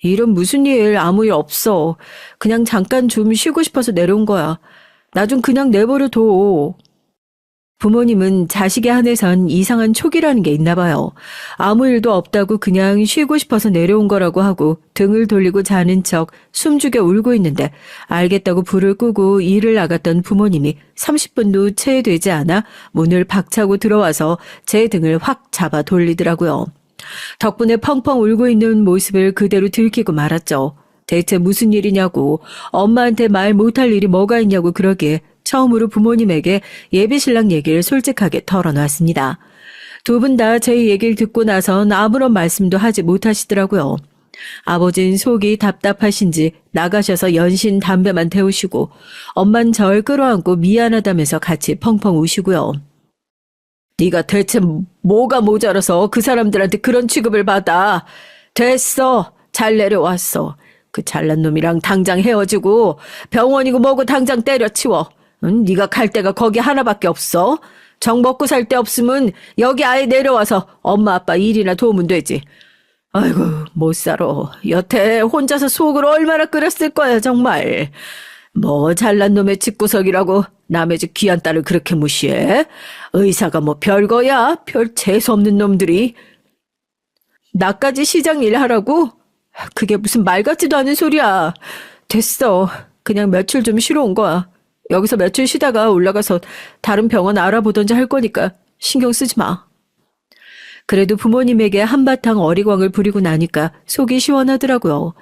일은 무슨 일, 아무 일 없어. 그냥 잠깐 좀 쉬고 싶어서 내려온 거야. 나 좀 그냥 내버려 둬. 부모님은 자식에 한해선 이상한 촉이라는 게 있나 봐요. 아무 일도 없다고 그냥 쉬고 싶어서 내려온 거라고 하고 등을 돌리고 자는 척 숨죽여 울고 있는데 알겠다고 불을 끄고 일을 나갔던 부모님이 30분도 채 되지 않아 문을 박차고 들어와서 제 등을 확 잡아 돌리더라고요. 덕분에 펑펑 울고 있는 모습을 그대로 들키고 말았죠. 대체 무슨 일이냐고, 엄마한테 말 못할 일이 뭐가 있냐고 그러기에 처음으로 부모님에게 예비신랑 얘기를 솔직하게 털어놨습니다. 두 분 다 제 얘기를 듣고 나선 아무런 말씀도 하지 못하시더라고요. 아버진 속이 답답하신지 나가셔서 연신 담배만 태우시고 엄만 절 끌어안고 미안하다면서 같이 펑펑 우시고요. 네가 대체 뭐가 모자라서 그 사람들한테 그런 취급을 받아. 됐어. 잘 내려왔어. 그 잘난 놈이랑 당장 헤어지고 병원이고 뭐고 당장 때려치워. 응? 네가 갈 데가 거기 하나밖에 없어. 정 먹고 살 데 없으면 여기 아예 내려와서 엄마 아빠 일이나 도우면 되지. 아이고 못 살아. 여태 혼자서 속을 얼마나 끓였을 거야 정말. 뭐 잘난 놈의 집구석이라고 남의 집 귀한 딸을 그렇게 무시해? 의사가 뭐 별거야? 별 재수없는 놈들이. 나까지 시장 일 하라고? 그게 무슨 말 같지도 않은 소리야. 됐어. 그냥 며칠 좀 쉬러 온 거야. 여기서 며칠 쉬다가 올라가서 다른 병원 알아보던지 할 거니까 신경 쓰지 마. 그래도 부모님에게 한바탕 어리광을 부리고 나니까 속이 시원하더라고요.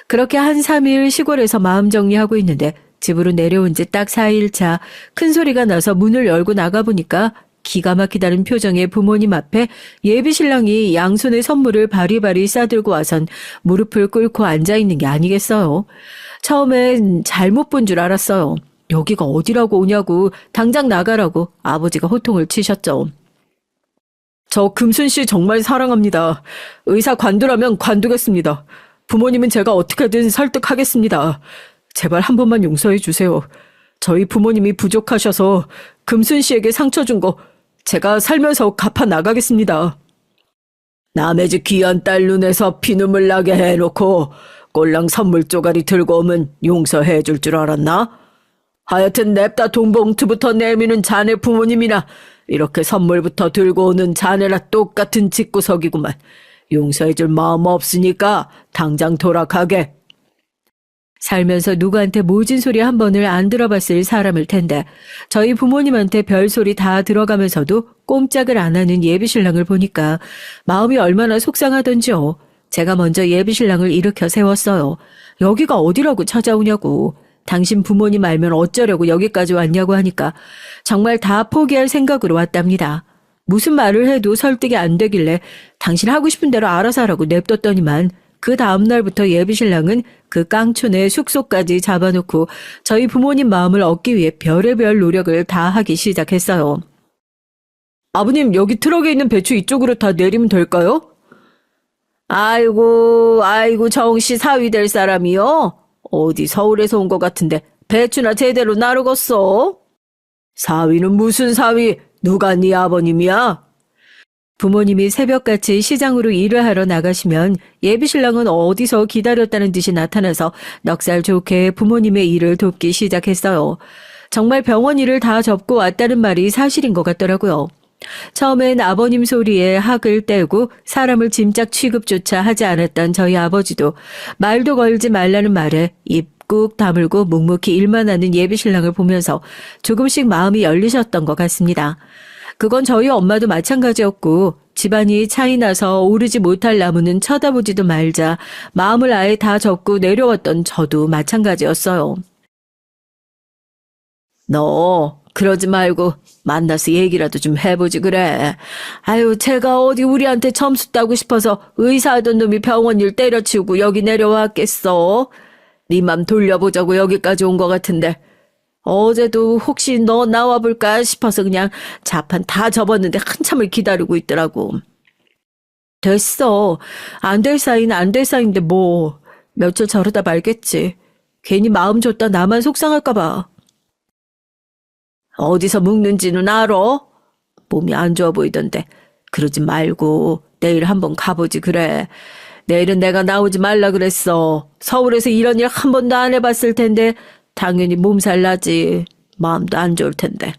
그렇게 한 3일 시골에서 마음 정리하고 있는데 집으로 내려온 지 딱 4일 차 큰 소리가 나서 문을 열고 나가보니까 기가 막히다는 표정의 부모님 앞에 예비신랑이 양손에 선물을 바리바리 싸들고 와선 무릎을 꿇고 앉아있는 게 아니겠어요. 처음엔 잘못 본 줄 알았어요. 여기가 어디라고 오냐고 당장 나가라고 아버지가 호통을 치셨죠. 저 금순 씨 정말 사랑합니다. 의사 관두라면 관두겠습니다. 부모님은 제가 어떻게든 설득하겠습니다. 제발 한 번만 용서해 주세요. 저희 부모님이 부족하셔서 금순 씨에게 상처 준 거 제가 살면서 갚아 나가겠습니다. 남의 집 귀한 딸 눈에서 피눈물 나게 해놓고 꼴랑 선물 쪼가리 들고 오면 용서해 줄 줄 알았나? 하여튼 냅다 돈봉투부터 내미는 자네 부모님이나 이렇게 선물부터 들고 오는 자네라 똑같은 집구석이구만. 용서해 줄 마음 없으니까 당장 돌아가게. 살면서 누구한테 모진 소리 한 번을 안 들어봤을 사람일 텐데 저희 부모님한테 별소리 다 들어가면서도 꼼짝을 안 하는 예비신랑을 보니까 마음이 얼마나 속상하던지요. 제가 먼저 예비신랑을 일으켜 세웠어요. 여기가 어디라고 찾아오냐고. 당신 부모님 알면 어쩌려고 여기까지 왔냐고 하니까 정말 다 포기할 생각으로 왔답니다. 무슨 말을 해도 설득이 안 되길래 당신 하고 싶은 대로 알아서 하라고 냅뒀더니만 그 다음 날부터 예비신랑은 그 깡촌의 숙소까지 잡아놓고 저희 부모님 마음을 얻기 위해 별의별 노력을 다 하기 시작했어요. 아버님 여기 트럭에 있는 배추 이쪽으로 다 내리면 될까요? 아이고 정씨 사위 될 사람이요? 어디 서울에서 온 것 같은데 배추나 제대로 나르겄어? 사위는 무슨 사위? 누가 네 아버님이야? 부모님이 새벽같이 시장으로 일을 하러 나가시면 예비신랑은 어디서 기다렸다는 듯이 나타나서 넉살 좋게 부모님의 일을 돕기 시작했어요. 정말 병원 일을 다 접고 왔다는 말이 사실인 것 같더라고요. 처음엔 아버님 소리에 학을 떼고 사람을 짐작 취급조차 하지 않았던 저희 아버지도 말도 걸지 말라는 말에 입 꾹 다물고 묵묵히 일만 하는 예비신랑을 보면서 조금씩 마음이 열리셨던 것 같습니다. 그건 저희 엄마도 마찬가지였고 집안이 차이 나서 오르지 못할 나무는 쳐다보지도 말자 마음을 아예 다 접고 내려왔던 저도 마찬가지였어요. 너 그러지 말고 만나서 얘기라도 좀 해보지 그래. 아유 제가 어디 우리한테 점수 따고 싶어서 의사하던 놈이 병원 일 때려치우고 여기 내려왔겠어. 네 맘 돌려보자고 여기까지 온 것 같은데 어제도 혹시 너 나와볼까 싶어서 그냥 자판 다 접었는데 한참을 기다리고 있더라고. 됐어. 안 될 사이는 안 될 사이인데 뭐 며칠 저러다 말겠지. 괜히 마음 줬다 나만 속상할까 봐. 어디서 묵는지는 알아? 몸이 안 좋아 보이던데 그러지 말고 내일 한번 가보지 그래. 내일은 내가 나오지 말라 그랬어. 서울에서 이런 일 한 번도 안 해봤을 텐데 당연히 몸살 나지. 마음도 안 좋을 텐데.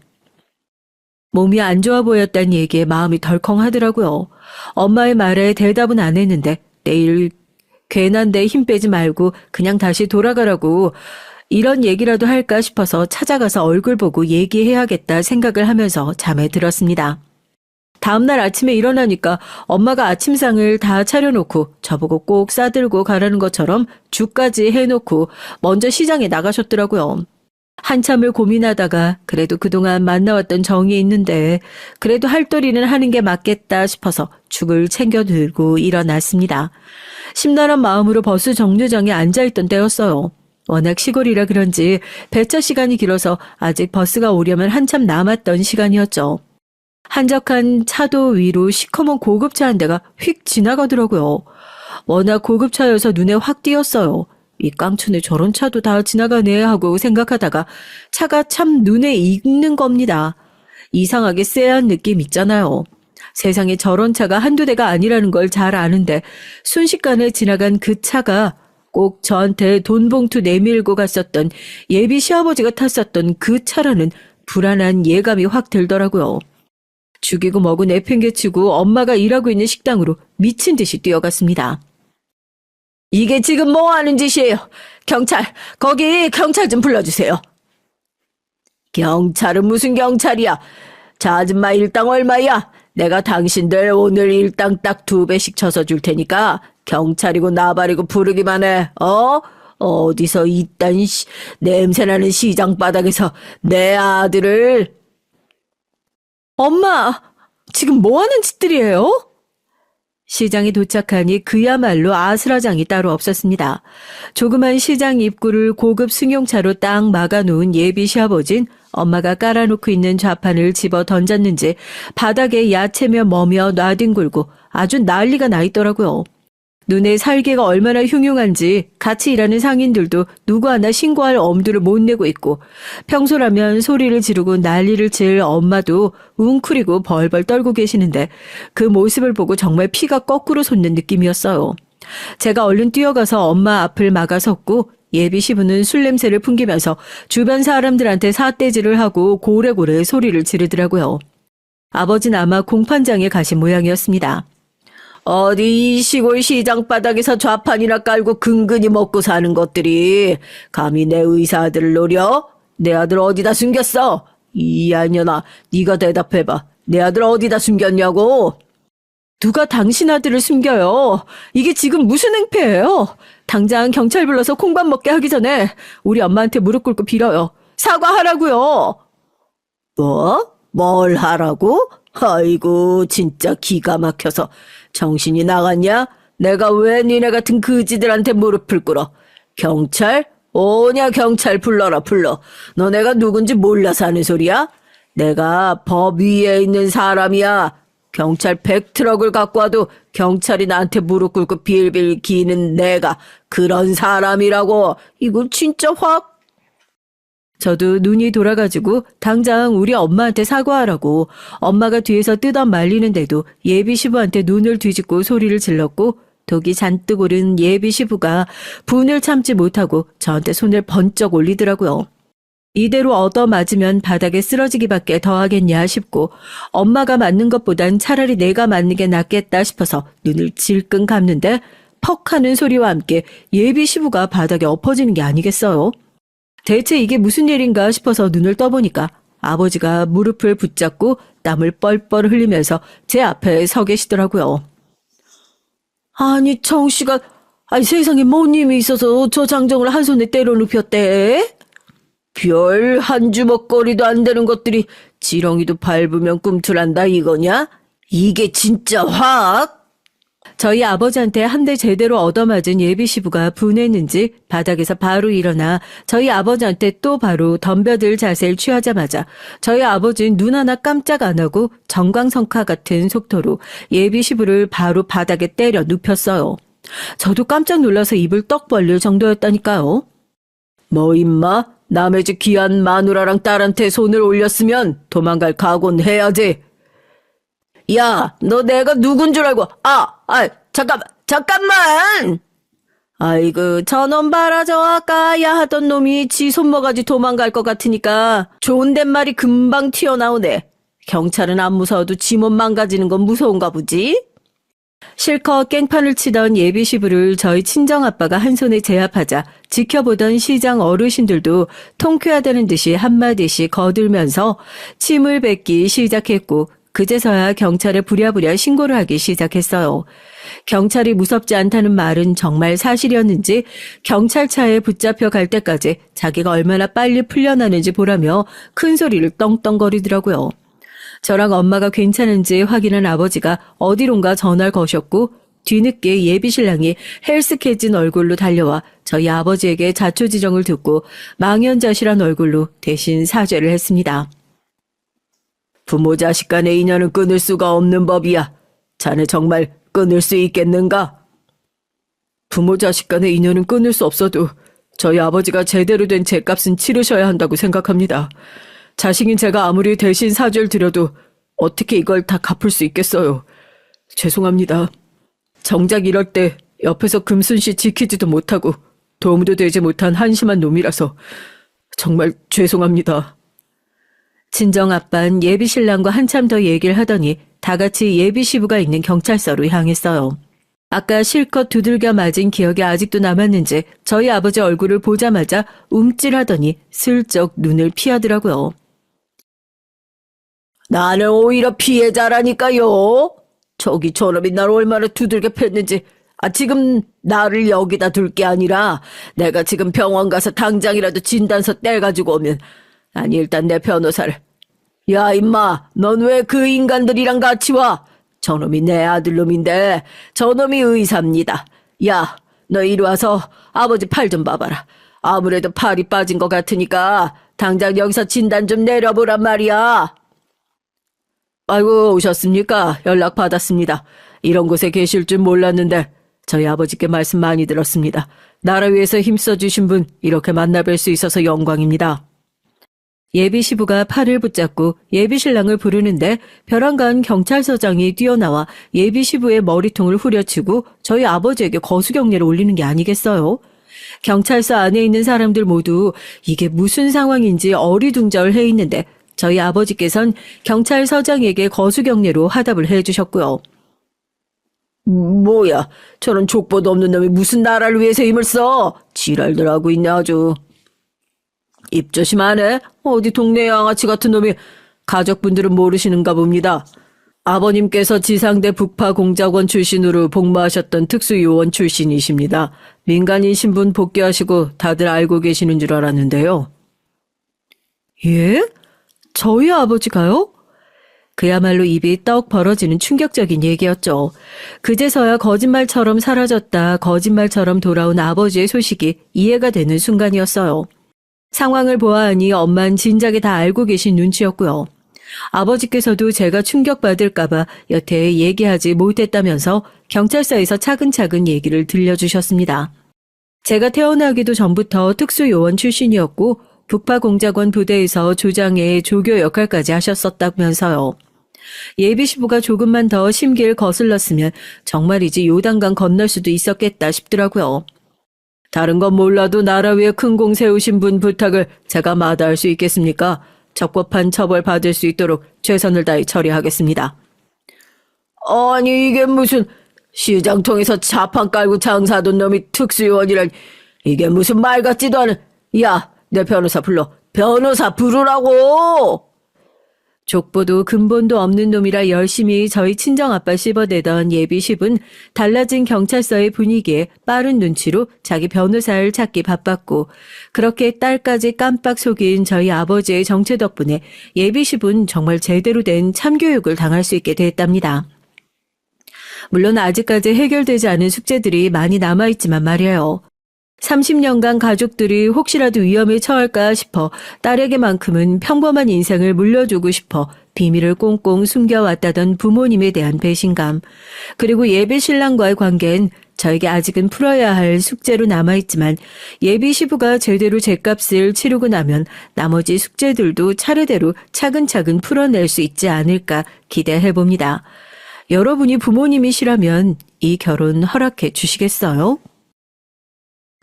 몸이 안 좋아 보였다는 얘기에 마음이 덜컹하더라고요. 엄마의 말에 대답은 안 했는데 내일 괜한 데 힘 빼지 말고 그냥 다시 돌아가라고 이런 얘기라도 할까 싶어서 찾아가서 얼굴 보고 얘기해야겠다 생각을 하면서 잠에 들었습니다. 다음날 아침에 일어나니까 엄마가 아침상을 다 차려놓고 저보고 꼭 싸들고 가라는 것처럼 죽까지 해놓고 먼저 시장에 나가셨더라고요. 한참을 고민하다가 그래도 그동안 만나왔던 정이 있는데 그래도 할도리는 하는 게 맞겠다 싶어서 죽을 챙겨 들고 일어났습니다. 심란한 마음으로 버스 정류장에 앉아있던 때였어요. 워낙 시골이라 그런지 배차 시간이 길어서 아직 버스가 오려면 한참 남았던 시간이었죠. 한적한 차도 위로 시커먼 고급차 한 대가 휙 지나가더라고요. 워낙 고급차여서 눈에 확 띄었어요. 이 깡촌에 저런 차도 다 지나가네 하고 생각하다가 차가 참 눈에 익는 겁니다. 이상하게 쎄한 느낌 있잖아요. 세상에 저런 차가 한두 대가 아니라는 걸 잘 아는데 순식간에 지나간 그 차가 꼭 저한테 돈 봉투 내밀고 갔었던 예비 시아버지가 탔었던 그 차라는 불안한 예감이 확 들더라고요. 죽이고 먹고 내팽개치고 엄마가 일하고 있는 식당으로 미친 듯이 뛰어갔습니다. 이게 지금 뭐 하는 짓이에요? 경찰, 거기 경찰 좀 불러주세요. 경찰은 무슨 경찰이야? 자, 아줌마 일당 얼마야? 내가 당신들 오늘 일당 딱 2배씩 쳐서 줄 테니까 경찰이고 나발이고 부르기만 해. 어디서 이딴 냄새나는 시장 바닥에서 내 아들을... 엄마, 지금 뭐 하는 짓들이에요? 시장에 도착하니 그야말로 아수라장이 따로 없었습니다. 조그만 시장 입구를 고급 승용차로 딱 막아놓은 예비 시아버진 엄마가 깔아놓고 있는 좌판을 집어 던졌는지 바닥에 야채며 뭐며 놔뒹굴고 아주 난리가 나 있더라고요. 눈에 살개가 얼마나 흉흉한지 같이 일하는 상인들도 누구 하나 신고할 엄두를 못 내고 있고 평소라면 소리를 지르고 난리를 칠 엄마도 웅크리고 벌벌 떨고 계시는데 그 모습을 보고 정말 피가 거꾸로 솟는 느낌이었어요. 제가 얼른 뛰어가서 엄마 앞을 막아섰고 예비 시부는 술 냄새를 풍기면서 주변 사람들한테 삿대질을 하고 고래고래 소리를 지르더라고요. 아버지는 아마 공판장에 가신 모양이었습니다. 어디 이 시골 시장 바닥에서 좌판이나 깔고 근근히 먹고 사는 것들이 감히 내 의사 아들을 노려? 내 아들 어디다 숨겼어? 이 아녀나 네가 대답해봐. 내 아들 어디다 숨겼냐고? 누가 당신 아들을 숨겨요? 이게 지금 무슨 행패예요? 당장 경찰 불러서 콩밥 먹게 하기 전에 우리 엄마한테 무릎 꿇고 빌어요. 사과하라고요. 뭐? 뭘 하라고? 아이고 진짜 기가 막혀서 정신이 나갔냐? 내가 왜 니네 같은 그지들한테 무릎을 꿇어? 경찰? 오냐 경찰 불러라 불러. 너네가 누군지 몰라서 하는 소리야? 내가 법 위에 있는 사람이야. 경찰 100트럭을 갖고 와도 경찰이 나한테 무릎 꿇고 빌빌 기는 내가 그런 사람이라고. 이거 진짜 확... 저도 눈이 돌아가지고 당장 우리 엄마한테 사과하라고 엄마가 뒤에서 뜨던 말리는데도 예비 시부한테 눈을 뒤집고 소리를 질렀고 독이 잔뜩 오른 예비 시부가 분을 참지 못하고 저한테 손을 번쩍 올리더라고요. 이대로 얻어맞으면 바닥에 쓰러지기밖에 더하겠냐 싶고 엄마가 맞는 것보단 차라리 내가 맞는 게 낫겠다 싶어서 눈을 질끈 감는데 퍽 하는 소리와 함께 예비 시부가 바닥에 엎어지는 게 아니겠어요. 대체 이게 무슨 일인가 싶어서 눈을 떠보니까 아버지가 무릎을 붙잡고 땀을 뻘뻘 흘리면서 제 앞에 서 계시더라고요. 아니 정씨가 세상에 뭔 힘이 있어서 저 장정을 한 손에 때려 눕혔대? 별 한 주먹거리도 안 되는 것들이 지렁이도 밟으면 꿈틀한다 이거냐? 이게 진짜 확! 저희 아버지한테 한 대 제대로 얻어맞은 예비시부가 분했는지 바닥에서 바로 일어나 저희 아버지한테 또 바로 덤벼들 자세를 취하자마자 저희 아버지는 눈 하나 깜짝 안 하고 정광석화 같은 속도로 예비시부를 바로 바닥에 때려 눕혔어요. 저도 깜짝 놀라서 입을 떡 벌릴 정도였다니까요. 뭐 임마? 남의 집 귀한 마누라랑 딸한테 손을 올렸으면 도망갈 각오는 해야지. 야, 너 내가 누군 줄 알고, 잠깐만! 아이고, 저놈 봐라, 저 아까야 하던 놈이 지 손모가지 도망갈 것 같으니까 좋은 댓말이 금방 튀어나오네. 경찰은 안 무서워도 지 몸 망가지는 건 무서운가 보지? 실컷 깽판을 치던 예비시부를 저희 친정아빠가 한 손에 제압하자 지켜보던 시장 어르신들도 통쾌하다는 듯이 한마디씩 거들면서 침을 뱉기 시작했고 그제서야 경찰에 부랴부랴 신고를 하기 시작했어요. 경찰이 무섭지 않다는 말은 정말 사실이었는지 경찰차에 붙잡혀 갈 때까지 자기가 얼마나 빨리 풀려나는지 보라며 큰 소리를 떵떵거리더라고요. 저랑 엄마가 괜찮은지 확인한 아버지가 어디론가 전화를 거셨고 뒤늦게 예비신랑이 헬스케진 얼굴로 달려와 저희 아버지에게 자초지정을 듣고 망연자실한 얼굴로 대신 사죄를 했습니다. 부모 자식 간의 인연은 끊을 수가 없는 법이야. 자네 정말 끊을 수 있겠는가? 부모 자식 간의 인연은 끊을 수 없어도 저희 아버지가 제대로 된 죄값은 치르셔야 한다고 생각합니다. 자식인 제가 아무리 대신 사죄를 드려도 어떻게 이걸 다 갚을 수 있겠어요. 죄송합니다. 정작 이럴 때 옆에서 금순씨 지키지도 못하고 도움도 되지 못한 한심한 놈이라서 정말 죄송합니다. 친정아빠는 예비신랑과 한참 더 얘기를 하더니 다 같이 예비시부가 있는 경찰서로 향했어요. 아까 실컷 두들겨 맞은 기억이 아직도 남았는지 저희 아버지 얼굴을 보자마자 움찔하더니 슬쩍 눈을 피하더라고요. 나는 오히려 피해자라니까요. 저기 저놈이 날 얼마나 두들겨 팼는지 지금 나를 여기다 둘 게 아니라 내가 지금 병원 가서 당장이라도 진단서 떼가지고 오면 아니 일단 내 변호사를 야 임마 넌 왜 그 인간들이랑 같이 와? 저놈이 내 아들놈인데 저놈이 의사입니다. 야 너 이리 와서 아버지 팔 좀 봐봐라. 아무래도 팔이 빠진 것 같으니까 당장 여기서 진단 좀 내려보란 말이야. 아이고 오셨습니까? 연락 받았습니다. 이런 곳에 계실 줄 몰랐는데 저희 아버지께 말씀 많이 들었습니다. 나라 위해서 힘써주신 분 이렇게 만나뵐 수 있어서 영광입니다. 예비시부가 팔을 붙잡고 예비신랑을 부르는데 벼랑간 경찰서장이 뛰어나와 예비시부의 머리통을 후려치고 저희 아버지에게 거수경례를 올리는 게 아니겠어요? 경찰서 안에 있는 사람들 모두 이게 무슨 상황인지 어리둥절해 있는데 저희 아버지께선 경찰서장에게 거수경례로 화답을 해주셨고요. 뭐야, 저런 족보도 없는 놈이 무슨 나라를 위해서 힘을 써? 지랄들 하고 있네 아주. 입 조심하네. 어디 동네 양아치 같은 놈이. 가족분들은 모르시는가 봅니다. 아버님께서 지상대 북파공작원 출신으로 복무하셨던 특수요원 출신이십니다. 민간인 신분 복귀하시고 다들 알고 계시는 줄 알았는데요. 예? 저희 아버지가요? 그야말로 입이 떡 벌어지는 충격적인 얘기였죠. 그제서야 거짓말처럼 사라졌다 거짓말처럼 돌아온 아버지의 소식이 이해가 되는 순간이었어요. 상황을 보아하니 엄만 진작에 다 알고 계신 눈치였고요. 아버지께서도 제가 충격받을까봐 여태 얘기하지 못했다면서 경찰서에서 차근차근 얘기를 들려주셨습니다. 제가 태어나기도 전부터 특수요원 출신이었고 북파공작원 부대에서 조장의 조교 역할까지 하셨었다면서요. 예비시부가 조금만 더 심기를 거슬렀으면 정말이지 요단강 건널 수도 있었겠다 싶더라고요. 다른 건 몰라도 나라 위에 큰 공 세우신 분 부탁을 제가 마다할 수 있겠습니까? 적법한 처벌 받을 수 있도록 최선을 다해 처리하겠습니다. 아니 이게 무슨 시장통에서 자판 깔고 장사하던 놈이 특수요원이란 이게 무슨 말 같지도 않은 야, 내 변호사 불러. 변호사 부르라고! 족보도 근본도 없는 놈이라 열심히 저희 친정아빠 씹어대던 예비십은 달라진 경찰서의 분위기에 빠른 눈치로 자기 변호사를 찾기 바빴고 그렇게 딸까지 깜빡 속인 저희 아버지의 정체 덕분에 예비십은 정말 제대로 된 참교육을 당할 수 있게 됐답니다. 물론 아직까지 해결되지 않은 숙제들이 많이 남아있지만 말이에요. 30년간 가족들이 혹시라도 위험에 처할까 싶어 딸에게만큼은 평범한 인생을 물려주고 싶어 비밀을 꽁꽁 숨겨왔다던 부모님에 대한 배신감, 그리고 예비 신랑과의 관계는 저에게 아직은 풀어야 할 숙제로 남아있지만 예비 시부가 제대로 죗값을 치르고 나면 나머지 숙제들도 차례대로 차근차근 풀어낼 수 있지 않을까 기대해봅니다. 여러분이 부모님이시라면 이 결혼 허락해 주시겠어요?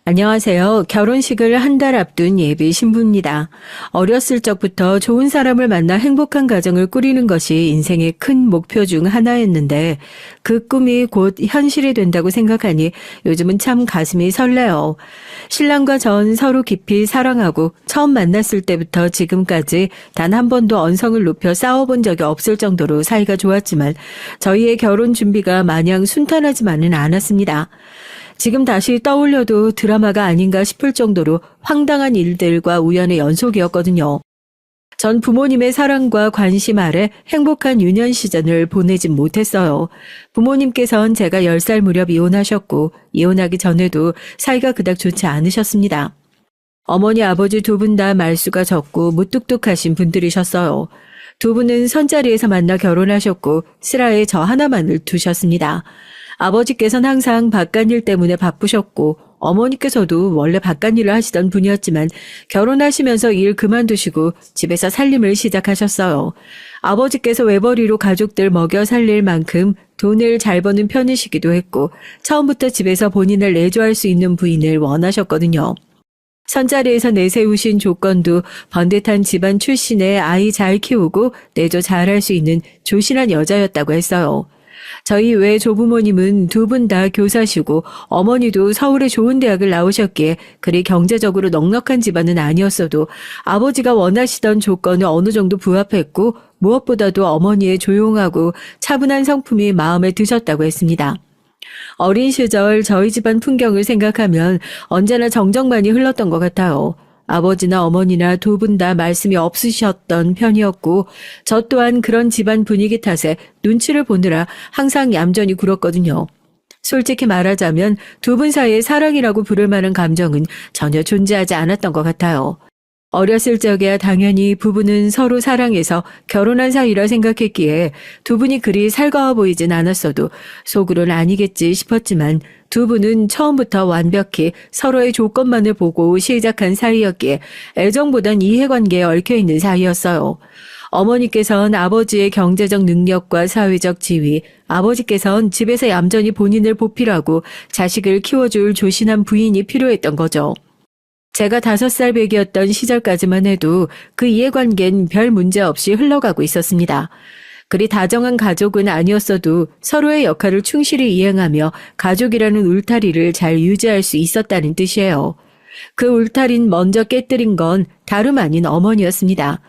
안녕하세요. 결혼식을 한 달 앞둔 예비 신부입니다. 어렸을 적부터 좋은 사람을 만나 행복한 가정을 꾸리는 것이 인생의 큰 목표 중 하나였는데 그 꿈이 곧 현실이 된다고 생각하니 요즘은 참 가슴이 설레요. 신랑과 전 서로 깊이 사랑하고 처음 만났을 때부터 지금까지 단 한 번도 언성을 높여 싸워본 적이 없을 정도로 사이가 좋았지만 저희의 결혼 준비가 마냥 순탄하지만은 않았습니다. 지금 다시 떠올려도 드라마가 아닌가 싶을 정도로 황당한 일들과 우연의 연속이었거든요. 전 부모님의 사랑과 관심 아래 행복한 유년 시절을 보내진 못했어요. 부모님께선 제가 10살 무렵 이혼하셨고 이혼하기 전에도 사이가 그닥 좋지 않으셨습니다. 어머니 아버지 두 분 다 말수가 적고 무뚝뚝하신 분들이셨어요. 두 분은 선자리에서 만나 결혼하셨고 슬하에 저 하나만을 두셨습니다. 아버지께서는 항상 바깥일 때문에 바쁘셨고 어머니께서도 원래 바깥일을 하시던 분이었지만 결혼하시면서 일 그만두시고 집에서 살림을 시작하셨어요. 아버지께서 외벌이로 가족들 먹여 살릴 만큼 돈을 잘 버는 편이시기도 했고 처음부터 집에서 본인을 내조할 수 있는 부인을 원하셨거든요. 선자리에서 내세우신 조건도 번듯한 집안 출신의 아이 잘 키우고 내조 잘할 수 있는 조신한 여자였다고 했어요. 저희 외조부모님은 두 분 다 교사시고 어머니도 서울의 좋은 대학을 나오셨기에 그리 경제적으로 넉넉한 집안은 아니었어도 아버지가 원하시던 조건을 어느 정도 부합했고 무엇보다도 어머니의 조용하고 차분한 성품이 마음에 드셨다고 했습니다. 어린 시절 저희 집안 풍경을 생각하면 언제나 정적만이 흘렀던 것 같아요. 아버지나 어머니나 두 분 다 말씀이 없으셨던 편이었고 저 또한 그런 집안 분위기 탓에 눈치를 보느라 항상 얌전히 굴었거든요. 솔직히 말하자면 두 분 사이에 사랑이라고 부를 만한 감정은 전혀 존재하지 않았던 것 같아요. 어렸을 적에야 당연히 부부는 서로 사랑해서 결혼한 사이라 생각했기에 두 분이 그리 살가워 보이진 않았어도 속으로는 아니겠지 싶었지만 두 분은 처음부터 완벽히 서로의 조건만을 보고 시작한 사이였기에 애정보단 이해관계에 얽혀있는 사이였어요. 어머니께서는 아버지의 경제적 능력과 사회적 지위, 아버지께서는 집에서 얌전히 본인을 보필하고 자식을 키워줄 조신한 부인이 필요했던 거죠. 제가 5살 배기였던 시절까지만 해도 그 이해관계는 별 문제 없이 흘러가고 있었습니다. 그리 다정한 가족은 아니었어도 서로의 역할을 충실히 이행하며 가족이라는 울타리를 잘 유지할 수 있었다는 뜻이에요. 그 울타리는 먼저 깨뜨린 건 다름 아닌 어머니였습니다.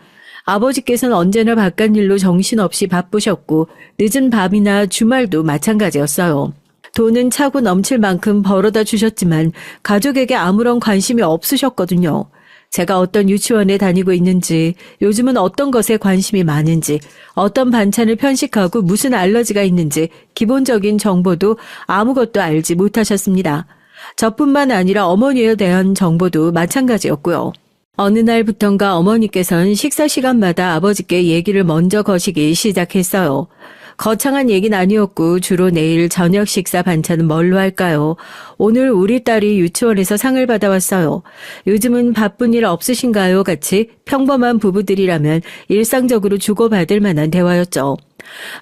아버지께서는 언제나 바깥일로 정신없이 바쁘셨고 늦은 밤이나 주말도 마찬가지였어요. 돈은 차고 넘칠 만큼 벌어다 주셨지만 가족에게 아무런 관심이 없으셨거든요. 제가 어떤 유치원에 다니고 있는지, 요즘은 어떤 것에 관심이 많은지, 어떤 반찬을 편식하고 무슨 알러지가 있는지 기본적인 정보도 아무것도 알지 못하셨습니다. 저뿐만 아니라 어머니에 대한 정보도 마찬가지였고요. 어느 날부턴가 어머니께서는 식사 시간마다 아버지께 얘기를 먼저 거시기 시작했어요. 거창한 얘기는 아니었고 주로 내일 저녁 식사 반찬은 뭘로 할까요? 오늘 우리 딸이 유치원에서 상을 받아왔어요. 요즘은 바쁜 일 없으신가요? 같이 평범한 부부들이라면 일상적으로 주고받을 만한 대화였죠.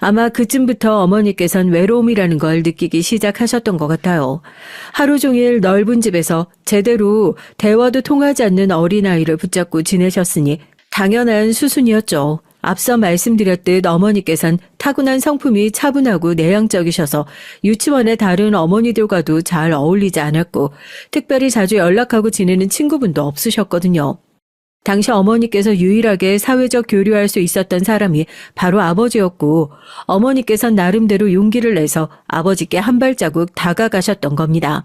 아마 그쯤부터 어머니께선 외로움이라는 걸 느끼기 시작하셨던 것 같아요. 하루 종일 넓은 집에서 제대로 대화도 통하지 않는 어린아이를 붙잡고 지내셨으니 당연한 수순이었죠. 앞서 말씀드렸듯 어머니께선 타고난 성품이 차분하고 내향적이셔서 유치원의 다른 어머니들과도 잘 어울리지 않았고 특별히 자주 연락하고 지내는 친구분도 없으셨거든요. 당시 어머니께서 유일하게 사회적 교류할 수 있었던 사람이 바로 아버지였고 어머니께선 나름대로 용기를 내서 아버지께 한 발자국 다가가셨던 겁니다.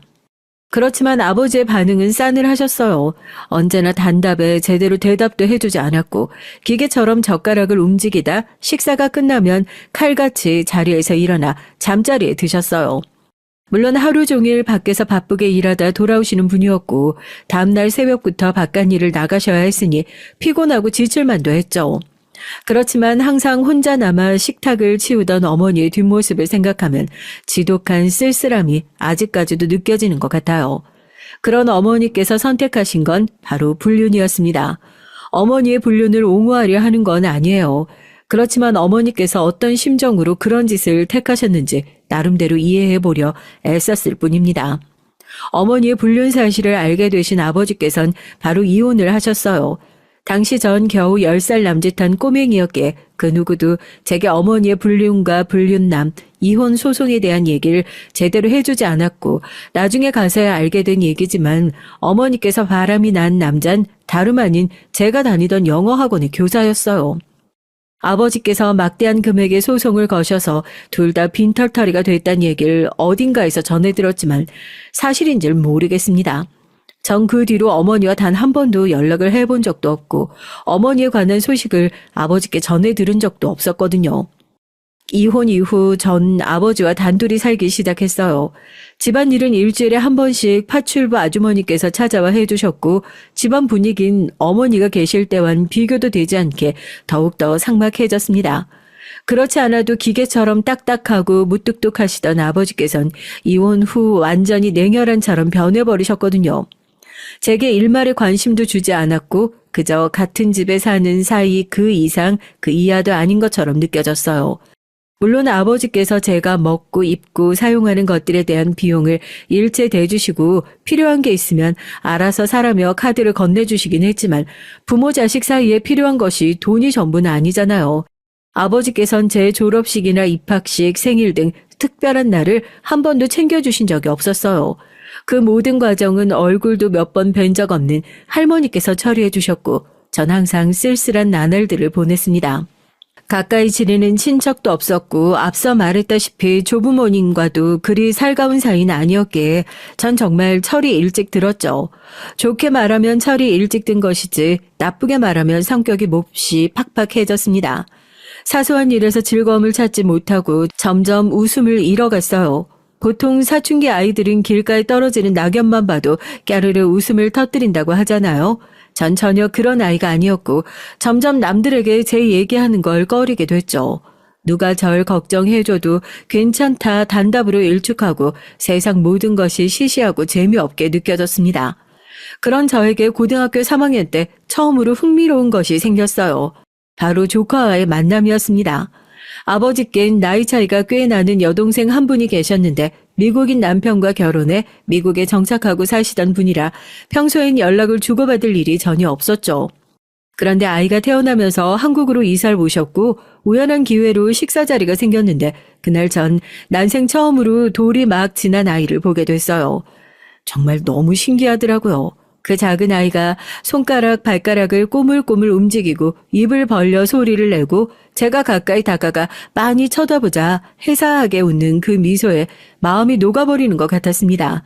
그렇지만 아버지의 반응은 싸늘하셨어요. 언제나 단답에 제대로 대답도 해주지 않았고 기계처럼 젓가락을 움직이다 식사가 끝나면 칼같이 자리에서 일어나 잠자리에 드셨어요. 물론 하루 종일 밖에서 바쁘게 일하다 돌아오시는 분이었고 다음날 새벽부터 바깥일을 나가셔야 했으니 피곤하고 지칠만도 했죠. 그렇지만 항상 혼자 남아 식탁을 치우던 어머니의 뒷모습을 생각하면 지독한 쓸쓸함이 아직까지도 느껴지는 것 같아요. 그런 어머니께서 선택하신 건 바로 불륜이었습니다. 어머니의 불륜을 옹호하려 하는 건 아니에요. 그렇지만 어머니께서 어떤 심정으로 그런 짓을 택하셨는지 나름대로 이해해보려 애썼을 뿐입니다. 어머니의 불륜 사실을 알게 되신 아버지께선 바로 이혼을 하셨어요. 당시 전 겨우 10살 남짓한 꼬맹이였기에 그 누구도 제게 어머니의 불륜과 불륜남, 이혼 소송에 대한 얘기를 제대로 해주지 않았고 나중에 가서야 알게 된 얘기지만 어머니께서 바람이 난 남잔 다름 아닌 제가 다니던 영어학원의 교사였어요. 아버지께서 막대한 금액의 소송을 거셔서 둘 다 빈털터리가 됐다는 얘기를 어딘가에서 전해 들었지만 사실인지를 모르겠습니다. 전 그 뒤로 어머니와 단 한 번도 연락을 해본 적도 없고 어머니에 관한 소식을 아버지께 전해 들은 적도 없었거든요. 이혼 이후 전 아버지와 단둘이 살기 시작했어요. 집안일은 일주일에 한 번씩 파출부 아주머니께서 찾아와 해주셨고 집안 분위기는 어머니가 계실 때와는 비교도 되지 않게 더욱더 삭막해졌습니다. 그렇지 않아도 기계처럼 딱딱하고 무뚝뚝하시던 아버지께선 이혼 후 완전히 냉혈한처럼 변해버리셨거든요. 제게 일말의 관심도 주지 않았고 그저 같은 집에 사는 사이 그 이상 그 이하도 아닌 것처럼 느껴졌어요. 물론 아버지께서 제가 먹고 입고 사용하는 것들에 대한 비용을 일체 대주시고 필요한 게 있으면 알아서 사라며 카드를 건네주시긴 했지만 부모 자식 사이에 필요한 것이 돈이 전부는 아니잖아요. 아버지께선 제 졸업식이나 입학식, 생일 등 특별한 날을 한 번도 챙겨주신 적이 없었어요. 그 모든 과정은 얼굴도 몇 번 뵌 적 없는 할머니께서 처리해 주셨고 전 항상 쓸쓸한 나날들을 보냈습니다. 가까이 지내는 친척도 없었고 앞서 말했다시피 조부모님과도 그리 살가운 사이는 아니었기에 전 정말 철이 일찍 들었죠. 좋게 말하면 철이 일찍 든 것이지 나쁘게 말하면 성격이 몹시 팍팍해졌습니다. 사소한 일에서 즐거움을 찾지 못하고 점점 웃음을 잃어갔어요. 보통 사춘기 아이들은 길가에 떨어지는 낙엽만 봐도 까르르 웃음을 터뜨린다고 하잖아요. 전 전혀 그런 아이가 아니었고 점점 남들에게 제 얘기하는 걸 꺼리게 됐죠. 누가 절 걱정해줘도 괜찮다 단답으로 일축하고 세상 모든 것이 시시하고 재미없게 느껴졌습니다. 그런 저에게 고등학교 3학년 때 처음으로 흥미로운 것이 생겼어요. 바로 조카와의 만남이었습니다. 아버지께는 나이 차이가 꽤 나는 여동생 한 분이 계셨는데 미국인 남편과 결혼해 미국에 정착하고 사시던 분이라 평소엔 연락을 주고받을 일이 전혀 없었죠. 그런데 아이가 태어나면서 한국으로 이사를 오셨고 우연한 기회로 식사 자리가 생겼는데 그날 전 난생 처음으로 돌이 막 지난 아이를 보게 됐어요. 정말 너무 신기하더라고요. 그 작은 아이가 손가락, 발가락을 꼬물꼬물 움직이고 입을 벌려 소리를 내고 제가 가까이 다가가 많이 쳐다보자 해사하게 웃는 그 미소에 마음이 녹아버리는 것 같았습니다.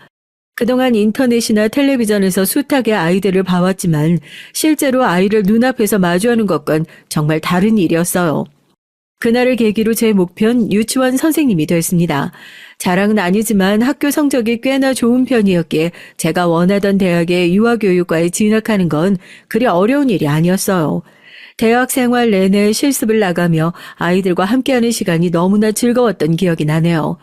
그동안 인터넷이나 텔레비전에서 숱하게 아이들을 봐왔지만 실제로 아이를 눈앞에서 마주하는 것과는 정말 다른 일이었어요. 그날을 계기로 제 목표는 유치원 선생님이 됐습니다. 자랑은 아니지만 학교 성적이 꽤나 좋은 편이었기에 제가 원하던 대학의 유아교육과에 진학하는 건 그리 어려운 일이 아니었어요. 대학 생활 내내 실습을 나가며 아이들과 함께하는 시간이 너무나 즐거웠던 기억이 나네요.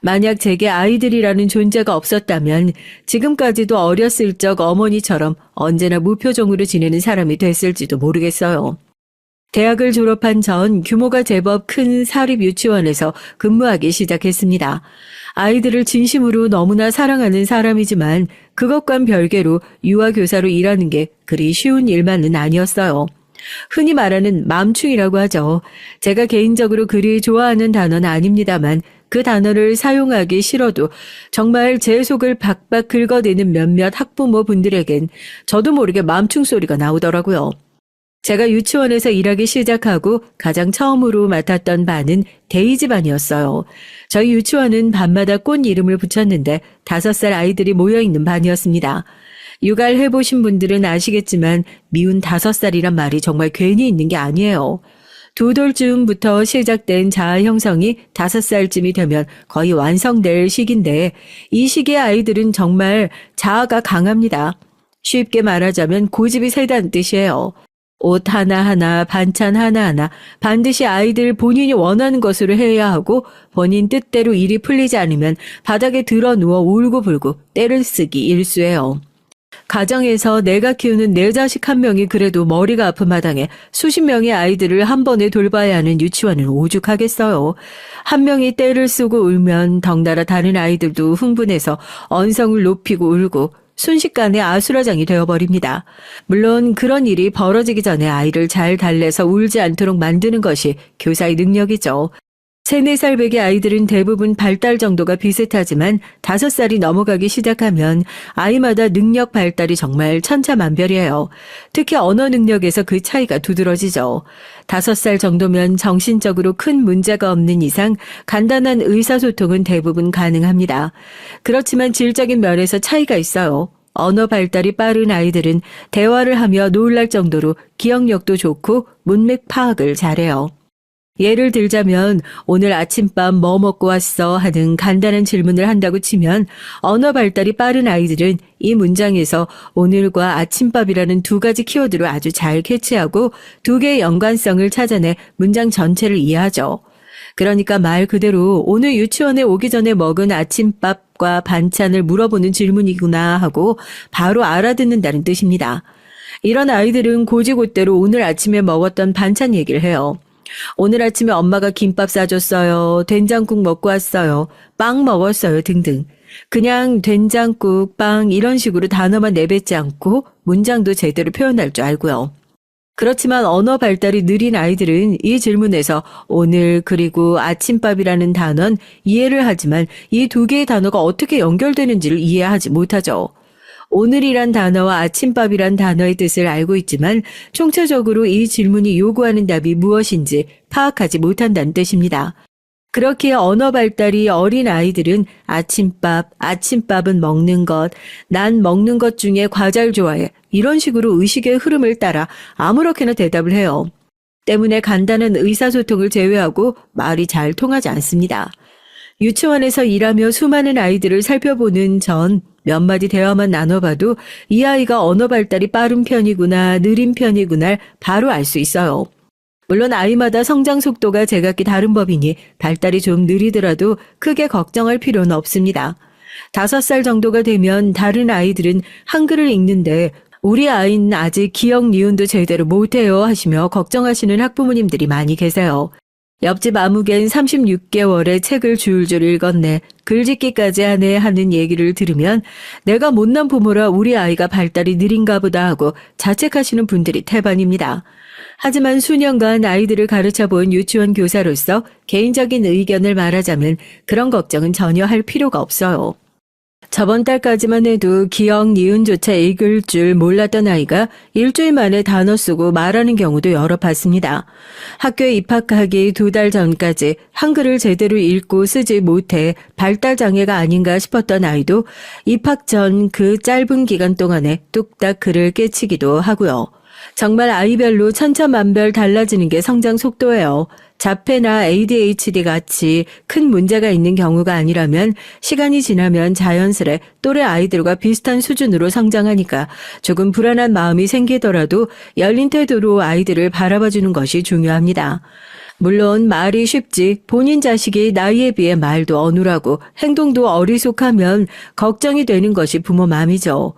만약 제게 아이들이라는 존재가 없었다면 지금까지도 어렸을 적 어머니처럼 언제나 무표정으로 지내는 사람이 됐을지도 모르겠어요. 대학을 졸업한 전 규모가 제법 큰 사립 유치원에서 근무하기 시작했습니다. 아이들을 진심으로 너무나 사랑하는 사람이지만 그것과는 별개로 유아교사로 일하는 게 그리 쉬운 일만은 아니었어요. 흔히 말하는 맘충이라고 하죠. 제가 개인적으로 그리 좋아하는 단어는 아닙니다만 그 단어를 사용하기 싫어도 정말 제 속을 박박 긁어대는 몇몇 학부모분들에겐 저도 모르게 맘충 소리가 나오더라고요. 제가 유치원에서 일하기 시작하고 가장 처음으로 맡았던 반은 데이지 반이었어요. 저희 유치원은 반마다 꽃 이름을 붙였는데 5살 아이들이 모여있는 반이었습니다. 육아를 해보신 분들은 아시겠지만 미운 5살이란 말이 정말 괜히 있는 게 아니에요. 2돌쯤부터 시작된 자아 형성이 5살쯤이 되면 거의 완성될 시기인데 이 시기의 아이들은 정말 자아가 강합니다. 쉽게 말하자면 고집이 세다는 뜻이에요. 옷 하나하나, 반찬 하나하나 반드시 아이들 본인이 원하는 것으로 해야 하고 본인 뜻대로 일이 풀리지 않으면 바닥에 드러누워 울고불고 때를 쓰기 일쑤예요. 가정에서 내가 키우는 내 자식 한 명이 그래도 머리가 아픈 마당에 수십 명의 아이들을 한 번에 돌봐야 하는 유치원은 오죽하겠어요. 한 명이 때를 쓰고 울면 덩달아 다른 아이들도 흥분해서 언성을 높이고 울고 순식간에 아수라장이 되어버립니다. 물론 그런 일이 벌어지기 전에 아이를 잘 달래서 울지 않도록 만드는 것이 교사의 능력이죠. 3, 4살 배기 아이들은 대부분 발달 정도가 비슷하지만 5살이 넘어가기 시작하면 아이마다 능력 발달이 정말 천차만별이에요. 특히 언어 능력에서 그 차이가 두드러지죠. 5살 정도면 정신적으로 큰 문제가 없는 이상 간단한 의사소통은 대부분 가능합니다. 그렇지만 질적인 면에서 차이가 있어요. 언어 발달이 빠른 아이들은 대화를 하며 놀랄 정도로 기억력도 좋고 문맥 파악을 잘해요. 예를 들자면 오늘 아침밥 뭐 먹고 왔어 하는 간단한 질문을 한다고 치면 언어 발달이 빠른 아이들은 이 문장에서 오늘과 아침밥이라는 2가지 키워드를 아주 잘 캐치하고 2개의 연관성을 찾아내 문장 전체를 이해하죠. 그러니까 말 그대로 오늘 유치원에 오기 전에 먹은 아침밥과 반찬을 물어보는 질문이구나 하고 바로 알아듣는다는 뜻입니다. 이런 아이들은 고지고대로 오늘 아침에 먹었던 반찬 얘기를 해요. 오늘 아침에 엄마가 김밥 싸줬어요. 된장국 먹고 왔어요. 빵 먹었어요. 등등. 그냥 된장국, 빵 이런 식으로 단어만 내뱉지 않고 문장도 제대로 표현할 줄 알고요. 그렇지만 언어 발달이 느린 아이들은 이 질문에서 오늘 그리고 아침밥이라는 단어는 이해를 하지만 이 2개의 단어가 어떻게 연결되는지를 이해하지 못하죠. 오늘이란 단어와 아침밥이란 단어의 뜻을 알고 있지만 총체적으로 이 질문이 요구하는 답이 무엇인지 파악하지 못한다는 뜻입니다. 그렇기에 언어 발달이 어린 아이들은 아침밥은 먹는 것, 난 먹는 것 중에 과자를 좋아해. 이런 식으로 의식의 흐름을 따라 아무렇게나 대답을 해요. 때문에 간단한 의사소통을 제외하고 말이 잘 통하지 않습니다. 유치원에서 일하며 수많은 아이들을 살펴보는 전 몇 마디 대화만 나눠봐도 이 아이가 언어 발달이 빠른 편이구나, 느린 편이구나 바로 알 수 있어요. 물론 아이마다 성장 속도가 제각기 다른 법이니 발달이 좀 느리더라도 크게 걱정할 필요는 없습니다. 5살 정도가 되면 다른 아이들은 한글을 읽는데 우리 아이는 아직 기억 니은도 제대로 못해요 하시며 걱정하시는 학부모님들이 많이 계세요. 옆집 아무개는 36개월의 책을 줄줄 읽었네. 글짓기까지 하네 하는 얘기를 들으면 내가 못난 부모라 우리 아이가 발달이 느린가 보다 하고 자책하시는 분들이 태반입니다. 하지만 수년간 아이들을 가르쳐본 유치원 교사로서 개인적인 의견을 말하자면 그런 걱정은 전혀 할 필요가 없어요. 저번 달까지만 해도 기억, 니은조차 읽을 줄 몰랐던 아이가 일주일 만에 단어 쓰고 말하는 경우도 여러 봤습니다. 학교에 입학하기 2달 전까지 한글을 제대로 읽고 쓰지 못해 발달장애가 아닌가 싶었던 아이도 입학 전 그 짧은 기간 동안에 뚝딱 글을 깨치기도 하고요. 정말 아이별로 천차만별 달라지는 게 성장 속도예요. 자폐나 ADHD 같이 큰 문제가 있는 경우가 아니라면 시간이 지나면 자연스레 또래 아이들과 비슷한 수준으로 성장하니까 조금 불안한 마음이 생기더라도 열린 태도로 아이들을 바라봐주는 것이 중요합니다. 물론 말이 쉽지 본인 자식이 나이에 비해 말도 어눌하고 행동도 어리숙하면 걱정이 되는 것이 부모 마음이죠.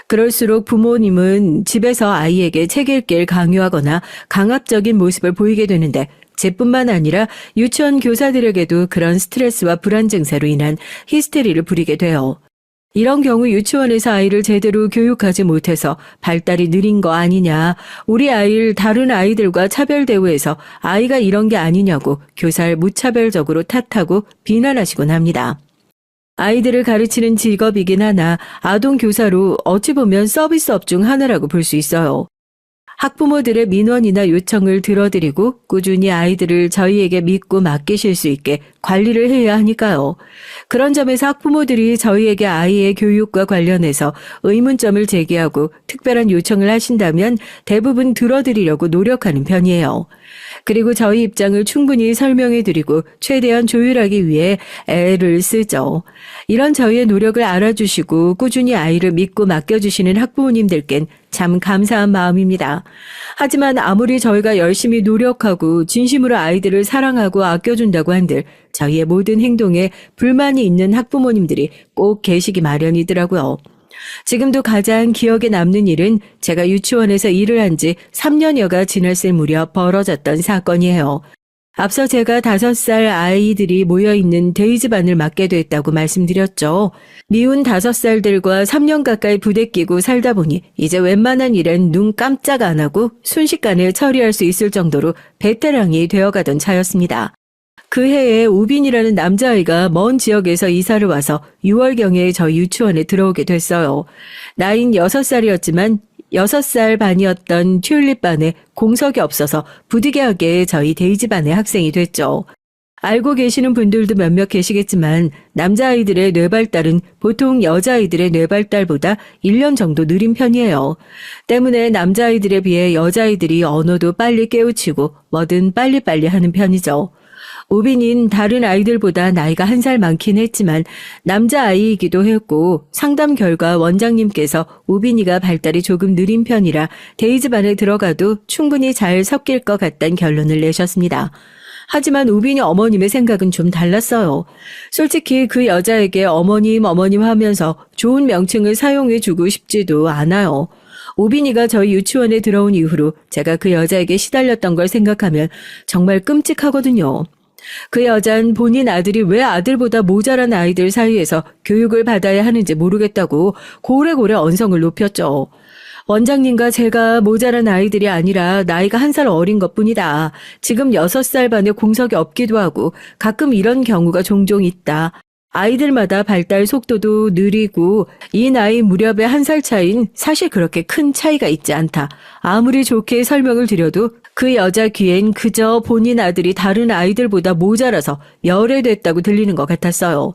그럴수록 부모님은 집에서 아이에게 책 읽기를 강요하거나 강압적인 모습을 보이게 되는데 쟤뿐만 아니라 유치원 교사들에게도 그런 스트레스와 불안 증세로 인한 히스테리를 부리게 돼요. 이런 경우 유치원에서 아이를 제대로 교육하지 못해서 발달이 느린 거 아니냐, 우리 아이를 다른 아이들과 차별 대우해서 아이가 이런 게 아니냐고 교사를 무차별적으로 탓하고 비난하시곤 합니다. 아이들을 가르치는 직업이긴 하나 아동 교사로 어찌 보면 서비스업 중 하나라고 볼 수 있어요. 학부모들의 민원이나 요청을 들어드리고 꾸준히 아이들을 저희에게 믿고 맡기실 수 있게 관리를 해야 하니까요. 그런 점에서 학부모들이 저희에게 아이의 교육과 관련해서 의문점을 제기하고 특별한 요청을 하신다면 대부분 들어드리려고 노력하는 편이에요. 그리고 저희 입장을 충분히 설명해드리고 최대한 조율하기 위해 애를 쓰죠. 이런 저희의 노력을 알아주시고 꾸준히 아이를 믿고 맡겨주시는 학부모님들께는 참 감사한 마음입니다. 하지만 아무리 저희가 열심히 노력하고 진심으로 아이들을 사랑하고 아껴준다고 한들 저희의 모든 행동에 불만이 있는 학부모님들이 꼭 계시기 마련이더라고요. 지금도 가장 기억에 남는 일은 제가 유치원에서 일을 한 지 3년여가 지났을 무렵 벌어졌던 사건이에요. 앞서 제가 5살 아이들이 모여있는 데이즈반을 맡게 됐다고 말씀드렸죠. 미운 5살들과 3년 가까이 부대끼고 살다 보니 이제 웬만한 일엔 눈 깜짝 안 하고 순식간에 처리할 수 있을 정도로 베테랑이 되어가던 차였습니다. 그 해에 우빈이라는 남자아이가 먼 지역에서 이사를 와서 6월경에 저희 유치원에 들어오게 됐어요. 나이는 6살이었지만 6살 반이었던 튤립반에 공석이 없어서 부득이하게 저희 데이지반의 학생이 됐죠. 알고 계시는 분들도 몇몇 계시겠지만 남자아이들의 뇌발달은 보통 여자아이들의 뇌발달보다 1년 정도 느린 편이에요. 때문에 남자아이들에 비해 여자아이들이 언어도 빨리 깨우치고 뭐든 빨리빨리 하는 편이죠. 우빈인 다른 아이들보다 나이가 1살 많긴 했지만 남자아이이기도 했고 상담 결과 원장님께서 우빈이가 발달이 조금 느린 편이라 데이즈반에 들어가도 충분히 잘 섞일 것 같다는 결론을 내셨습니다. 하지만 우빈이 어머님의 생각은 좀 달랐어요. 솔직히 그 여자에게 어머님 하면서 좋은 명칭을 사용해주고 싶지도 않아요. 우빈이가 저희 유치원에 들어온 이후로 제가 그 여자에게 시달렸던 걸 생각하면 정말 끔찍하거든요. 그 여잔 본인 아들이 왜 아들보다 모자란 아이들 사이에서 교육을 받아야 하는지 모르겠다고 고래고래 언성을 높였죠. 원장님과 제가 모자란 아이들이 아니라 나이가 1살 어린 것뿐이다. 지금 6살 반에 공석이 없기도 하고 가끔 이런 경우가 종종 있다. 아이들마다 발달 속도도 느리고 이 나이 무렵의 1살 차이는 사실 그렇게 큰 차이가 있지 않다. 아무리 좋게 설명을 드려도 그 여자 귀엔 그저 본인 아들이 다른 아이들보다 모자라서 열애됐다고 들리는 것 같았어요.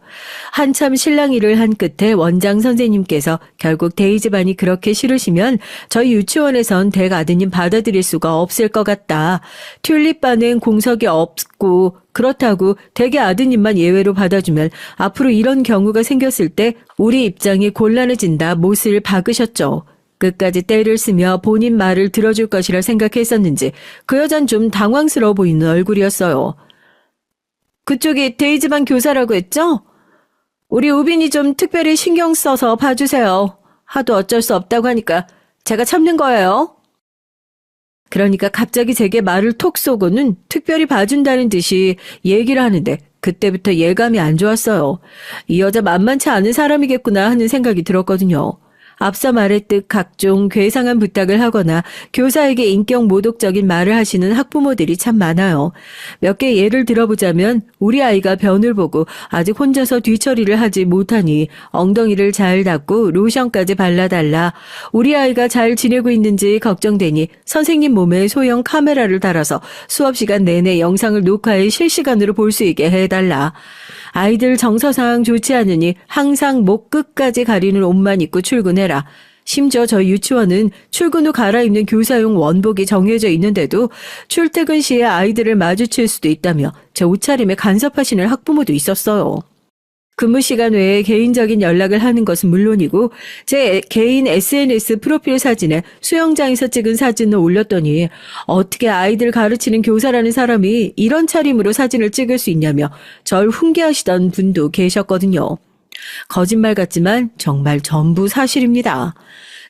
한참 실랑이를 한 끝에 원장 선생님께서 결국 데이즈반이 그렇게 싫으시면 저희 유치원에선 댁 아드님 받아들일 수가 없을 것 같다. 튤립반엔 공석이 없고 그렇다고 댁의 아드님만 예외로 받아주면 앞으로 이런 경우가 생겼을 때 우리 입장이 곤란해진다 못을 박으셨죠. 끝까지 때를 쓰며 본인 말을 들어줄 것이라 생각했었는지 그 여잔 좀 당황스러워 보이는 얼굴이었어요. 그쪽이 데이즈반 교사라고 했죠? 우리 우빈이 좀 특별히 신경 써서 봐주세요. 하도 어쩔 수 없다고 하니까 제가 참는 거예요. 그러니까 갑자기 제게 말을 톡 쏘고는 특별히 봐준다는 듯이 얘기를 하는데 그때부터 예감이 안 좋았어요. 이 여자 만만치 않은 사람이겠구나 하는 생각이 들었거든요. 앞서 말했듯 각종 괴상한 부탁을 하거나 교사에게 인격 모독적인 말을 하시는 학부모들이 참 많아요. 몇 개 예를 들어보자면 우리 아이가 변을 보고 아직 혼자서 뒤처리를 하지 못하니 엉덩이를 잘 닦고 로션까지 발라달라. 우리 아이가 잘 지내고 있는지 걱정되니 선생님 몸에 소형 카메라를 달아서 수업 시간 내내 영상을 녹화해 실시간으로 볼 수 있게 해달라. 아이들 정서상 좋지 않으니 항상 목 끝까지 가리는 옷만 입고 출근해라. 심지어 저희 유치원은 출근 후 갈아입는 교사용 원복이 정해져 있는데도 출퇴근 시에 아이들을 마주칠 수도 있다며 제 옷차림에 간섭하시는 학부모도 있었어요. 근무 시간 외에 개인적인 연락을 하는 것은 물론이고 제 개인 SNS 프로필 사진에 수영장에서 찍은 사진을 올렸더니 어떻게 아이들 가르치는 교사라는 사람이 이런 차림으로 사진을 찍을 수 있냐며 절 훈계하시던 분도 계셨거든요. 거짓말 같지만 정말 전부 사실입니다.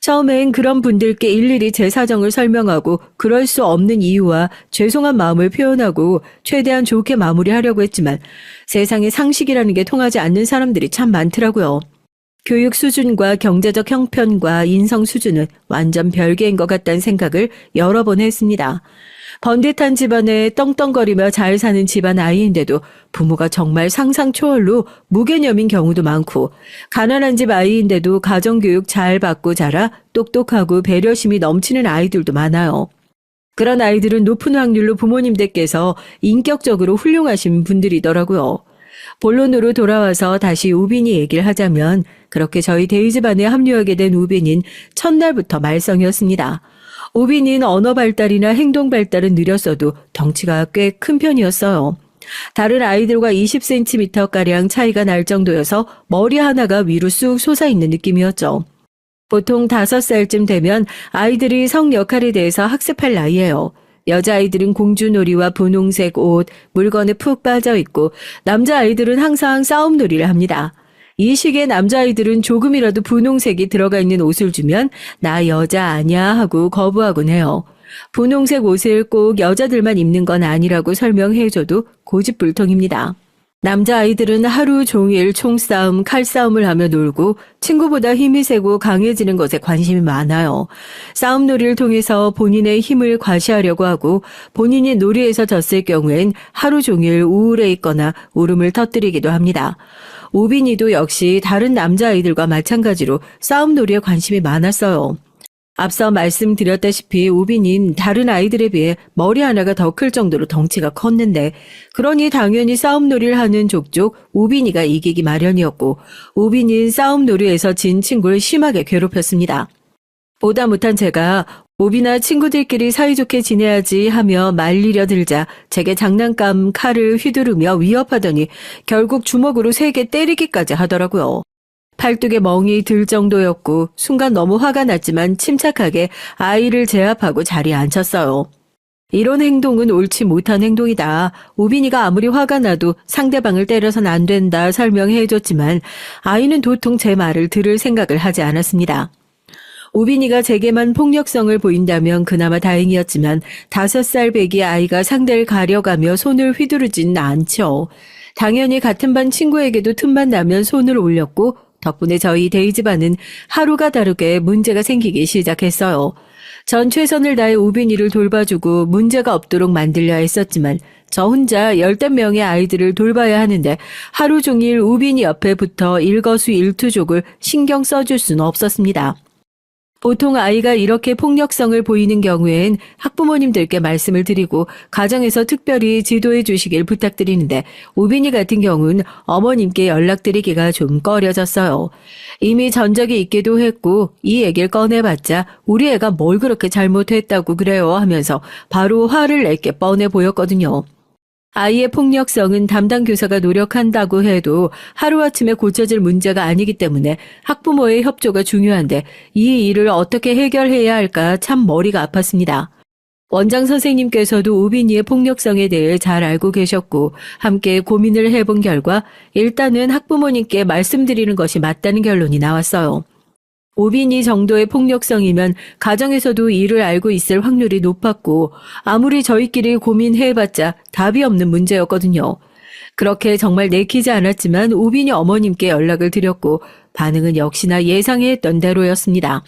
처음엔 그런 분들께 일일이 제 사정을 설명하고 그럴 수 없는 이유와 죄송한 마음을 표현하고 최대한 좋게 마무리하려고 했지만 세상에 상식이라는 게 통하지 않는 사람들이 참 많더라고요. 교육 수준과 경제적 형편과 인성 수준은 완전 별개인 것 같다는 생각을 여러 번 했습니다. 번듯한 집안에 떵떵거리며 잘 사는 집안 아이인데도 부모가 정말 상상 초월로 무개념인 경우도 많고 가난한 집 아이인데도 가정교육 잘 받고 자라 똑똑하고 배려심이 넘치는 아이들도 많아요. 그런 아이들은 높은 확률로 부모님들께서 인격적으로 훌륭하신 분들이더라고요. 본론으로 돌아와서 다시 우빈이 얘기를 하자면 그렇게 저희 데이즈반에 합류하게 된 우빈인 첫날부터 말썽이었습니다. 우빈인 언어 발달이나 행동 발달은 느렸어도 덩치가 꽤 큰 편이었어요. 다른 아이들과 20cm가량 차이가 날 정도여서 머리 하나가 위로 쑥 솟아있는 느낌이었죠. 보통 5살쯤 되면 아이들이 성 역할에 대해서 학습할 나이예요. 여자아이들은 공주놀이와 분홍색 옷, 물건에 푹 빠져있고 남자아이들은 항상 싸움놀이를 합니다. 이 시기에 남자아이들은 조금이라도 분홍색이 들어가 있는 옷을 주면 나 여자 아니야 하고 거부하곤 해요. 분홍색 옷을 꼭 여자들만 입는 건 아니라고 설명해줘도 고집불통입니다. 남자아이들은 하루 종일 총싸움, 칼싸움을 하며 놀고 친구보다 힘이 세고 강해지는 것에 관심이 많아요. 싸움놀이를 통해서 본인의 힘을 과시하려고 하고 본인이 놀이에서 졌을 경우엔 하루 종일 우울해 있거나 울음을 터뜨리기도 합니다. 우빈이도 역시 다른 남자아이들과 마찬가지로 싸움놀이에 관심이 많았어요. 앞서 말씀드렸다시피 우빈인 다른 아이들에 비해 머리 하나가 더 클 정도로 덩치가 컸는데 그러니 당연히 싸움놀이를 하는 족족 우빈이가 이기기 마련이었고 우빈인 싸움놀이에서 진 친구를 심하게 괴롭혔습니다. 보다 못한 제가 우빈아 친구들끼리 사이좋게 지내야지 하며 말리려 들자 제게 장난감 칼을 휘두르며 위협하더니 결국 주먹으로 세게 때리기까지 하더라고요. 팔뚝에 멍이 들 정도였고 순간 너무 화가 났지만 침착하게 아이를 제압하고 자리에 앉혔어요. 이런 행동은 옳지 못한 행동이다. 우빈이가 아무리 화가 나도 상대방을 때려선 안 된다 설명해줬지만 아이는 도통 제 말을 들을 생각을 하지 않았습니다. 우빈이가 제게만 폭력성을 보인다면 그나마 다행이었지만 5살 배기 아이가 상대를 가려가며 손을 휘두르진 않죠. 당연히 같은 반 친구에게도 틈만 나면 손을 올렸고 덕분에 저희 데이즈반은 하루가 다르게 문제가 생기기 시작했어요. 전 최선을 다해 우빈이를 돌봐주고 문제가 없도록 만들려 했었지만 저 혼자 15명의 아이들을 돌봐야 하는데 하루 종일 우빈이 옆에 붙어 일거수일투족을 신경 써줄 수는 없었습니다. 보통 아이가 이렇게 폭력성을 보이는 경우엔 학부모님들께 말씀을 드리고 가정에서 특별히 지도해 주시길 부탁드리는데 우빈이 같은 경우는 어머님께 연락드리기가 좀 꺼려졌어요. 이미 전적이 있기도 했고 이 얘기를 꺼내봤자 우리 애가 뭘 그렇게 잘못했다고 그래요 하면서 바로 화를 낼게 뻔해 보였거든요. 아이의 폭력성은 담당 교사가 노력한다고 해도 하루아침에 고쳐질 문제가 아니기 때문에 학부모의 협조가 중요한데 이 일을 어떻게 해결해야 할까 참 머리가 아팠습니다. 원장 선생님께서도 우빈이의 폭력성에 대해 잘 알고 계셨고 함께 고민을 해본 결과 일단은 학부모님께 말씀드리는 것이 맞다는 결론이 나왔어요. 우빈이 정도의 폭력성이면 가정에서도 이를 알고 있을 확률이 높았고 아무리 저희끼리 고민해봤자 답이 없는 문제였거든요. 그렇게 정말 내키지 않았지만 우빈이 어머님께 연락을 드렸고 반응은 역시나 예상했던 대로였습니다.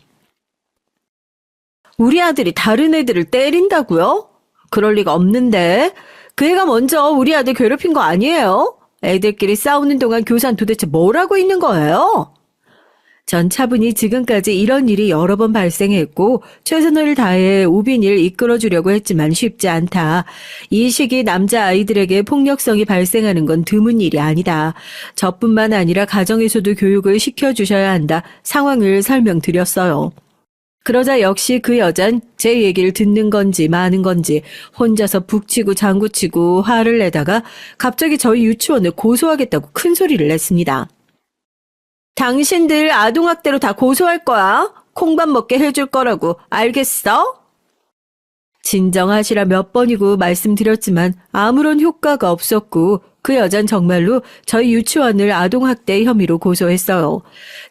우리 아들이 다른 애들을 때린다고요? 그럴 리가 없는데. 그 애가 먼저 우리 아들 괴롭힌 거 아니에요? 애들끼리 싸우는 동안 교사는 도대체 뭘 하고 있는 거예요? 전 차분히 지금까지 이런 일이 여러 번 발생했고 최선을 다해 우빈이를 이끌어주려고 했지만 쉽지 않다. 이 시기 남자아이들에게 폭력성이 발생하는 건 드문 일이 아니다. 저뿐만 아니라 가정에서도 교육을 시켜주셔야 한다. 상황을 설명드렸어요. 그러자 역시 그 여잔 제 얘기를 듣는 건지 마는 건지 혼자서 북치고 장구치고 화를 내다가 갑자기 저희 유치원을 고소하겠다고 큰 소리를 냈습니다. 당신들 아동학대로 다 고소할 거야. 콩밥 먹게 해줄 거라고. 알겠어? 진정하시라 몇 번이고 말씀드렸지만 아무런 효과가 없었고 그 여잔 정말로 저희 유치원을 아동학대 혐의로 고소했어요.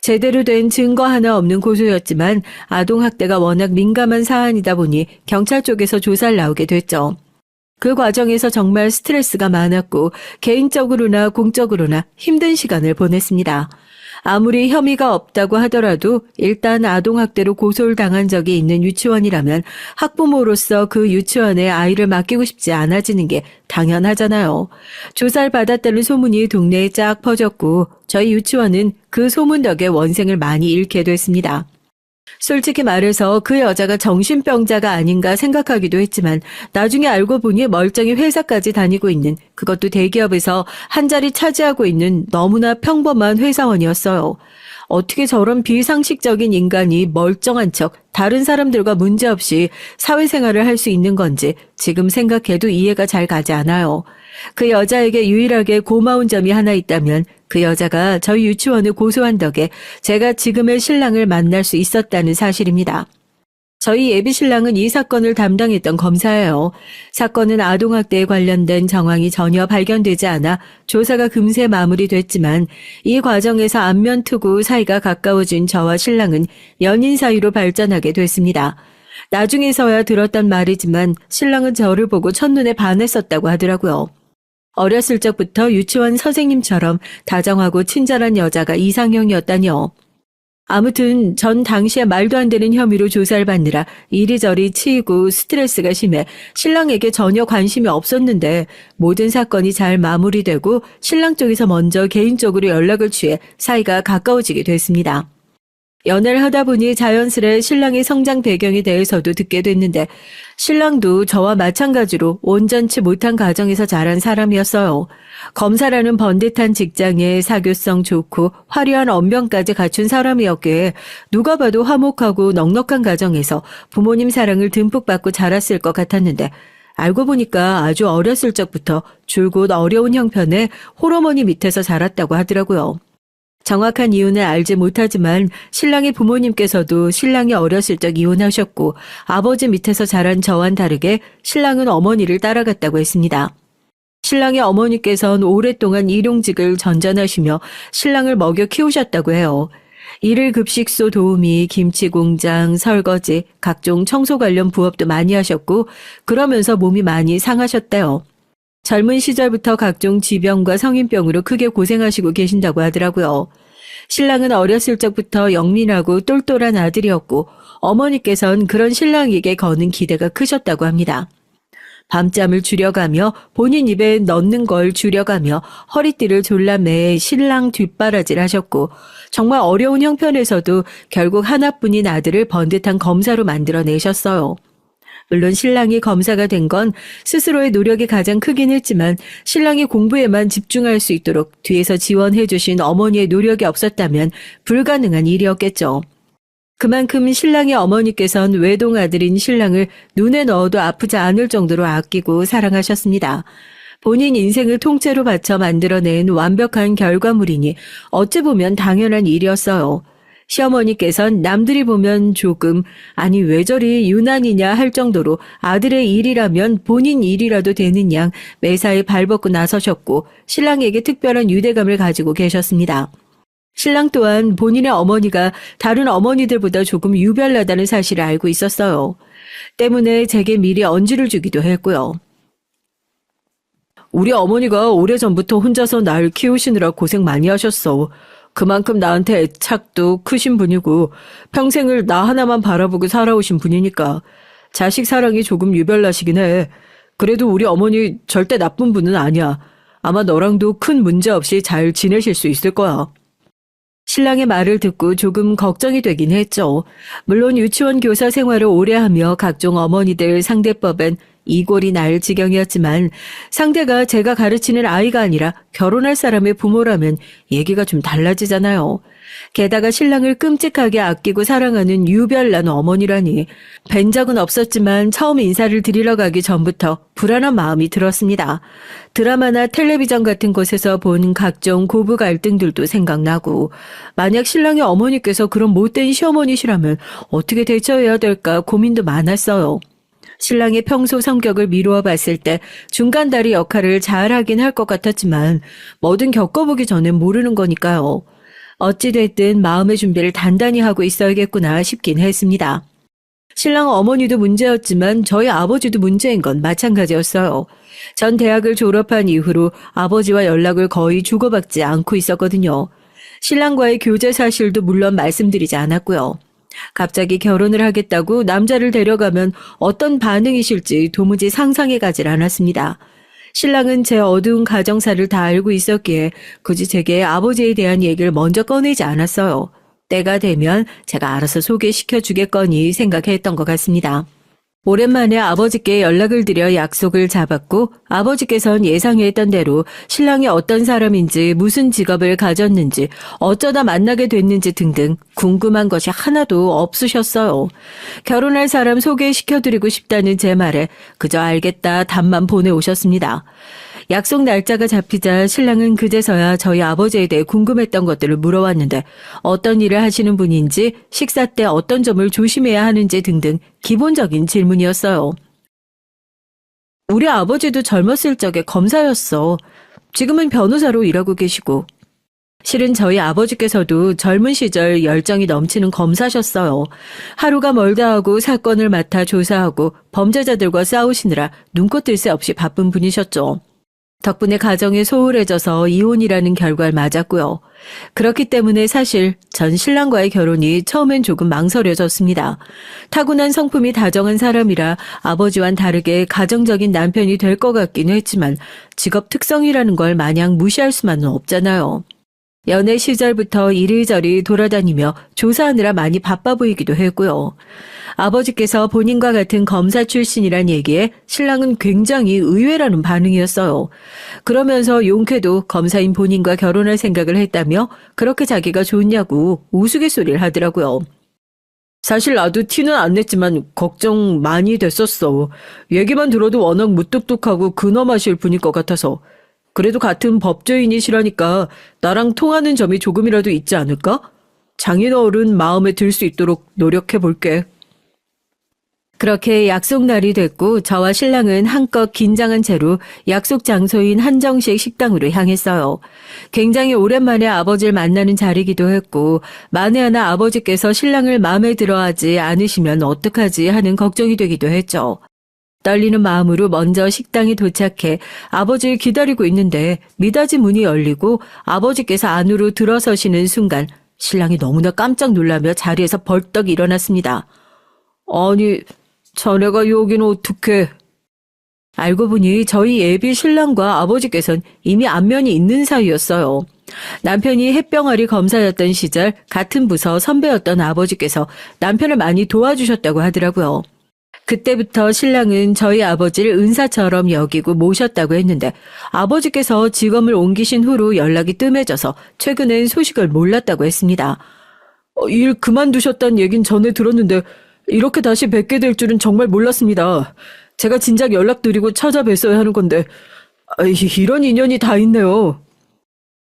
제대로 된 증거 하나 없는 고소였지만 아동학대가 워낙 민감한 사안이다 보니 경찰 쪽에서 조사를 나오게 됐죠. 그 과정에서 정말 스트레스가 많았고 개인적으로나 공적으로나 힘든 시간을 보냈습니다. 아무리 혐의가 없다고 하더라도 일단 아동학대로 고소를 당한 적이 있는 유치원이라면 학부모로서 그 유치원에 아이를 맡기고 싶지 않아지는 게 당연하잖아요. 조사를 받았다는 소문이 동네에 쫙 퍼졌고 저희 유치원은 그 소문 덕에 원생을 많이 잃게 됐습니다. 솔직히 말해서 그 여자가 정신병자가 아닌가 생각하기도 했지만 나중에 알고 보니 멀쩡히 회사까지 다니고 있는, 그것도 대기업에서 한 자리 차지하고 있는 너무나 평범한 회사원이었어요. 어떻게 저런 비상식적인 인간이 멀쩡한 척 다른 사람들과 문제없이 사회생활을 할 수 있는 건지 지금 생각해도 이해가 잘 가지 않아요. 그 여자에게 유일하게 고마운 점이 하나 있다면 그 여자가 저희 유치원을 고소한 덕에 제가 지금의 신랑을 만날 수 있었다는 사실입니다. 저희 예비 신랑은 이 사건을 담당했던 검사예요. 사건은 아동학대에 관련된 정황이 전혀 발견되지 않아 조사가 금세 마무리됐지만 이 과정에서 안면 트고 사이가 가까워진 저와 신랑은 연인 사이로 발전하게 됐습니다. 나중에서야 들었단 말이지만 신랑은 저를 보고 첫눈에 반했었다고 하더라고요. 어렸을 적부터 유치원 선생님처럼 다정하고 친절한 여자가 이상형이었다니요. 아무튼 전 당시에 말도 안 되는 혐의로 조사를 받느라 이리저리 치이고 스트레스가 심해 신랑에게 전혀 관심이 없었는데 모든 사건이 잘 마무리되고 신랑 쪽에서 먼저 개인적으로 연락을 취해 사이가 가까워지게 됐습니다. 연애를 하다 보니 자연스레 신랑의 성장 배경에 대해서도 듣게 됐는데 신랑도 저와 마찬가지로 온전치 못한 가정에서 자란 사람이었어요. 검사라는 번듯한 직장에 사교성 좋고 화려한 언변까지 갖춘 사람이었기에 누가 봐도 화목하고 넉넉한 가정에서 부모님 사랑을 듬뿍 받고 자랐을 것 같았는데 알고 보니까 아주 어렸을 적부터 줄곧 어려운 형편의 홀어머니 밑에서 자랐다고 하더라고요. 정확한 이유는 알지 못하지만 신랑의 부모님께서도 신랑이 어렸을 적 이혼하셨고 아버지 밑에서 자란 저와는 다르게 신랑은 어머니를 따라갔다고 했습니다. 신랑의 어머니께서는 오랫동안 일용직을 전전하시며 신랑을 먹여 키우셨다고 해요. 일일 급식소 도우미, 김치 공장, 설거지, 각종 청소 관련 부업도 많이 하셨고 그러면서 몸이 많이 상하셨대요. 젊은 시절부터 각종 지병과 성인병으로 크게 고생하시고 계신다고 하더라고요. 신랑은 어렸을 적부터 영민하고 똘똘한 아들이었고 어머니께서는 그런 신랑에게 거는 기대가 크셨다고 합니다. 밤잠을 줄여가며 본인 입에 넣는 걸 줄여가며 허리띠를 졸라매 신랑 뒷바라지를 하셨고 정말 어려운 형편에서도 결국 하나뿐인 아들을 번듯한 검사로 만들어내셨어요. 물론 신랑이 검사가 된 건 스스로의 노력이 가장 크긴 했지만 신랑이 공부에만 집중할 수 있도록 뒤에서 지원해 주신 어머니의 노력이 없었다면 불가능한 일이었겠죠. 그만큼 신랑의 어머니께서는 외동아들인 신랑을 눈에 넣어도 아프지 않을 정도로 아끼고 사랑하셨습니다. 본인 인생을 통째로 바쳐 만들어낸 완벽한 결과물이니 어찌 보면 당연한 일이었어요. 시어머니께선 남들이 보면 조금 아니 왜 저리 유난이냐 할 정도로 아들의 일이라면 본인 일이라도 되는 양 매사에 발벗고 나서셨고 신랑에게 특별한 유대감을 가지고 계셨습니다. 신랑 또한 본인의 어머니가 다른 어머니들보다 조금 유별나다는 사실을 알고 있었어요. 때문에 제게 미리 언지를 주기도 했고요. 우리 어머니가 오래전부터 혼자서 날 키우시느라 고생 많이 하셨어. 그만큼 나한테 애착도 크신 분이고 평생을 나 하나만 바라보고 살아오신 분이니까 자식 사랑이 조금 유별나시긴 해. 그래도 우리 어머니 절대 나쁜 분은 아니야. 아마 너랑도 큰 문제 없이 잘 지내실 수 있을 거야. 신랑의 말을 듣고 조금 걱정이 되긴 했죠. 물론 유치원 교사 생활을 오래 하며 각종 어머니들 상대법엔 이골이 날 지경이었지만 상대가 제가 가르치는 아이가 아니라 결혼할 사람의 부모라면 얘기가 좀 달라지잖아요. 게다가 신랑을 끔찍하게 아끼고 사랑하는 유별난 어머니라니 뵌 적은 없었지만 처음 인사를 드리러 가기 전부터 불안한 마음이 들었습니다. 드라마나 텔레비전 같은 곳에서 본 각종 고부 갈등들도 생각나고 만약 신랑의 어머니께서 그런 못된 시어머니시라면 어떻게 대처해야 될까 고민도 많았어요. 신랑의 평소 성격을 미루어 봤을 때 중간다리 역할을 잘하긴 할 것 같았지만 뭐든 겪어보기 전엔 모르는 거니까요. 어찌됐든 마음의 준비를 단단히 하고 있어야겠구나 싶긴 했습니다. 신랑 어머니도 문제였지만 저희 아버지도 문제인 건 마찬가지였어요. 전 대학을 졸업한 이후로 아버지와 연락을 거의 주고받지 않고 있었거든요. 신랑과의 교제 사실도 물론 말씀드리지 않았고요. 갑자기 결혼을 하겠다고 남자를 데려가면 어떤 반응이실지 도무지 상상해 가질 않았습니다. 신랑은 제 어두운 가정사를 다 알고 있었기에 굳이 제게 아버지에 대한 얘기를 먼저 꺼내지 않았어요. 때가 되면 제가 알아서 소개시켜 주겠거니 생각했던 것 같습니다. 오랜만에 아버지께 연락을 드려 약속을 잡았고 아버지께선 예상했던 대로 신랑이 어떤 사람인지 무슨 직업을 가졌는지 어쩌다 만나게 됐는지 등등 궁금한 것이 하나도 없으셨어요. 결혼할 사람 소개시켜드리고 싶다는 제 말에 그저 알겠다 답만 보내오셨습니다. 약속 날짜가 잡히자 신랑은 그제서야 저희 아버지에 대해 궁금했던 것들을 물어왔는데 어떤 일을 하시는 분인지 식사 때 어떤 점을 조심해야 하는지 등등 기본적인 질문이었어요. 우리 아버지도 젊었을 적에 검사였어. 지금은 변호사로 일하고 계시고. 실은 저희 아버지께서도 젊은 시절 열정이 넘치는 검사셨어요. 하루가 멀다 하고 사건을 맡아 조사하고 범죄자들과 싸우시느라 눈코 뜰 새 없이 바쁜 분이셨죠. 덕분에 가정이 소홀해져서 이혼이라는 결과를 맞았고요. 그렇기 때문에 사실 전 신랑과의 결혼이 처음엔 조금 망설여졌습니다. 타고난 성품이 다정한 사람이라 아버지와는 다르게 가정적인 남편이 될 것 같긴 했지만 직업 특성이라는 걸 마냥 무시할 수만은 없잖아요. 연애 시절부터 이리저리 돌아다니며 조사하느라 많이 바빠 보이기도 했고요. 아버지께서 본인과 같은 검사 출신이란 얘기에 신랑은 굉장히 의외라는 반응이었어요. 그러면서 용케도 검사인 본인과 결혼할 생각을 했다며 그렇게 자기가 좋냐고 우스갯소리를 하더라고요. 사실 나도 티는 안 냈지만 걱정 많이 됐었어. 얘기만 들어도 워낙 무뚝뚝하고 근엄하실 분일 것 같아서. 그래도 같은 법조인이시라니까 나랑 통하는 점이 조금이라도 있지 않을까? 장인어른 마음에 들 수 있도록 노력해볼게. 그렇게 약속 날이 됐고 저와 신랑은 한껏 긴장한 채로 약속 장소인 한정식 식당으로 향했어요. 굉장히 오랜만에 아버지를 만나는 자리이기도 했고 만에 하나 아버지께서 신랑을 마음에 들어하지 않으시면 어떡하지 하는 걱정이 되기도 했죠. 떨리는 마음으로 먼저 식당에 도착해 아버지를 기다리고 있는데 미닫이 문이 열리고 아버지께서 안으로 들어서시는 순간 신랑이 너무나 깜짝 놀라며 자리에서 벌떡 일어났습니다. 아니, 자네가 여기는 어떻게? 알고 보니 저희 예비 신랑과 아버지께서는 이미 안면이 있는 사이였어요. 남편이 햇병아리 검사였던 시절 같은 부서 선배였던 아버지께서 남편을 많이 도와주셨다고 하더라고요. 그때부터 신랑은 저희 아버지를 은사처럼 여기고 모셨다고 했는데 아버지께서 직업을 옮기신 후로 연락이 뜸해져서 최근엔 소식을 몰랐다고 했습니다. 일 그만두셨다는 얘긴 전에 들었는데 이렇게 다시 뵙게 될 줄은 정말 몰랐습니다. 제가 진작 연락드리고 찾아뵀어야 하는 건데 이런 인연이 다 있네요.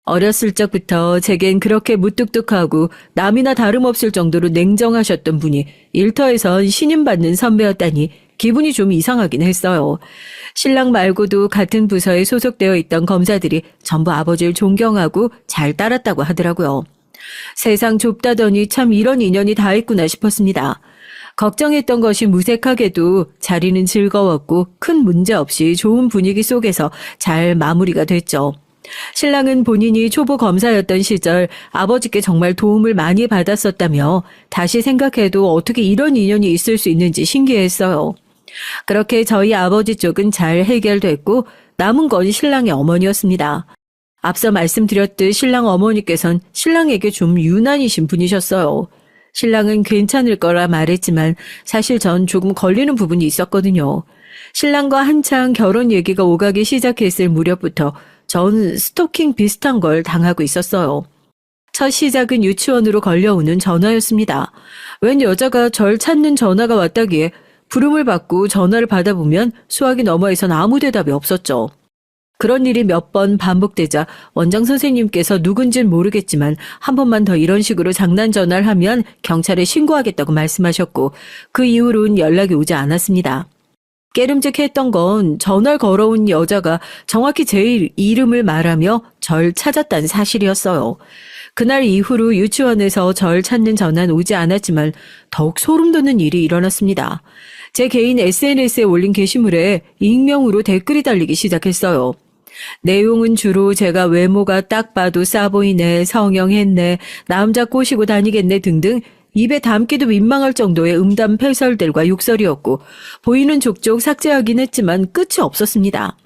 어렸을 적부터 제겐 그렇게 무뚝뚝하고 남이나 다름없을 정도로 냉정하셨던 분이 일터에선 신임받는 선배였다니 기분이 좀 이상하긴 했어요. 신랑 말고도 같은 부서에 소속되어 있던 검사들이 전부 아버지를 존경하고 잘 따랐다고 하더라고요. 세상 좁다더니 참 이런 인연이 다 있구나 싶었습니다. 걱정했던 것이 무색하게도 자리는 즐거웠고 큰 문제 없이 좋은 분위기 속에서 잘 마무리가 됐죠. 신랑은 본인이 초보 검사였던 시절 아버지께 정말 도움을 많이 받았었다며 다시 생각해도 어떻게 이런 인연이 있을 수 있는지 신기했어요. 그렇게 저희 아버지 쪽은 잘 해결됐고 남은 건 신랑의 어머니였습니다. 앞서 말씀드렸듯 신랑 어머니께선 신랑에게 좀 유난이신 분이셨어요. 신랑은 괜찮을 거라 말했지만 사실 전 조금 걸리는 부분이 있었거든요. 신랑과 한창 결혼 얘기가 오가기 시작했을 무렵부터 전 스토킹 비슷한 걸 당하고 있었어요. 첫 시작은 유치원으로 걸려오는 전화였습니다. 웬 여자가 절 찾는 전화가 왔다기에 부름을 받고 전화를 받아보면 수화기 너머에선 아무 대답이 없었죠. 그런 일이 몇 번 반복되자 원장 선생님께서 누군진 모르겠지만 한 번만 더 이런 식으로 장난 전화를 하면 경찰에 신고하겠다고 말씀하셨고 그 이후로는 연락이 오지 않았습니다. 깨름직했던 건 전화를 걸어온 여자가 정확히 제 이름을 말하며 절 찾았다는 사실이었어요. 그날 이후로 유치원에서 절 찾는 전화는 오지 않았지만 더욱 소름 돋는 일이 일어났습니다. 제 개인 SNS에 올린 게시물에 익명으로 댓글이 달리기 시작했어요. 내용은 주로 제가 외모가 딱 봐도 싸 보이네, 성형했네, 남자 꼬시고 다니겠네 등등 입에 담기도 민망할 정도의 음담패설들과 욕설이었고 보이는 족족 삭제하긴 했지만 끝이 없었습니다.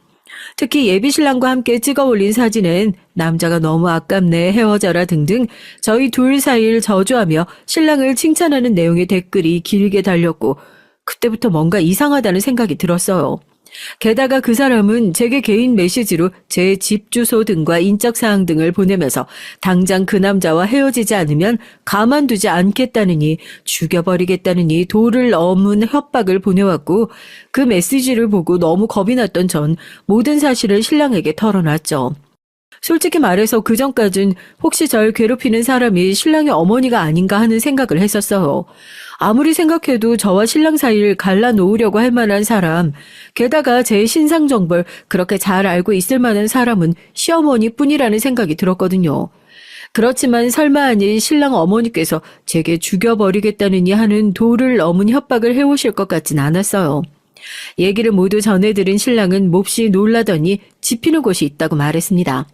특히 예비신랑과 함께 찍어 올린 사진엔 남자가 너무 아깝네, 헤어져라 등등 저희 둘 사이를 저주하며 신랑을 칭찬하는 내용의 댓글이 길게 달렸고 그때부터 뭔가 이상하다는 생각이 들었어요. 게다가 그 사람은 제게 개인 메시지로 제 집 주소 등과 인적사항 등을 보내면서 당장 그 남자와 헤어지지 않으면 가만두지 않겠다느니 죽여버리겠다느니 도를 넘은 협박을 보내왔고 그 메시지를 보고 너무 겁이 났던 전 모든 사실을 신랑에게 털어놨죠. 솔직히 말해서 그전까진 혹시 절 괴롭히는 사람이 신랑의 어머니가 아닌가 하는 생각을 했었어요. 아무리 생각해도 저와 신랑 사이를 갈라놓으려고 할 만한 사람, 게다가 제 신상 정보를 그렇게 잘 알고 있을 만한 사람은 시어머니뿐이라는 생각이 들었거든요. 그렇지만 설마 아니 신랑 어머니께서 제게 죽여버리겠다느니 하는 도를 넘은 협박을 해오실 것 같진 않았어요. 얘기를 모두 전해들은 신랑은 몹시 놀라더니 짚히는 곳이 있다고 말했습니다.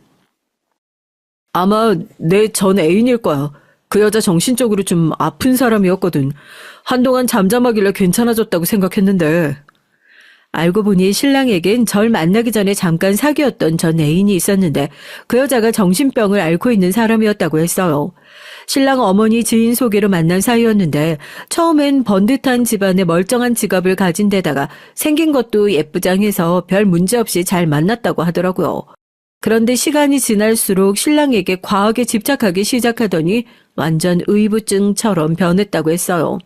아마 내 전 애인일 거야. 그 여자 정신적으로 좀 아픈 사람이었거든. 한동안 잠잠하길래 괜찮아졌다고 생각했는데. 알고 보니 신랑에겐 절 만나기 전에 잠깐 사귀었던 전 애인이 있었는데 그 여자가 정신병을 앓고 있는 사람이었다고 했어요. 신랑 어머니 지인 소개로 만난 사이였는데 처음엔 번듯한 집안에 멀쩡한 직업을 가진 데다가 생긴 것도 예쁘장해서 별 문제 없이 잘 만났다고 하더라고요. 그런데 시간이 지날수록 신랑에게 과하게 집착하기 시작하더니 완전 의부증처럼 변했다고 했어요.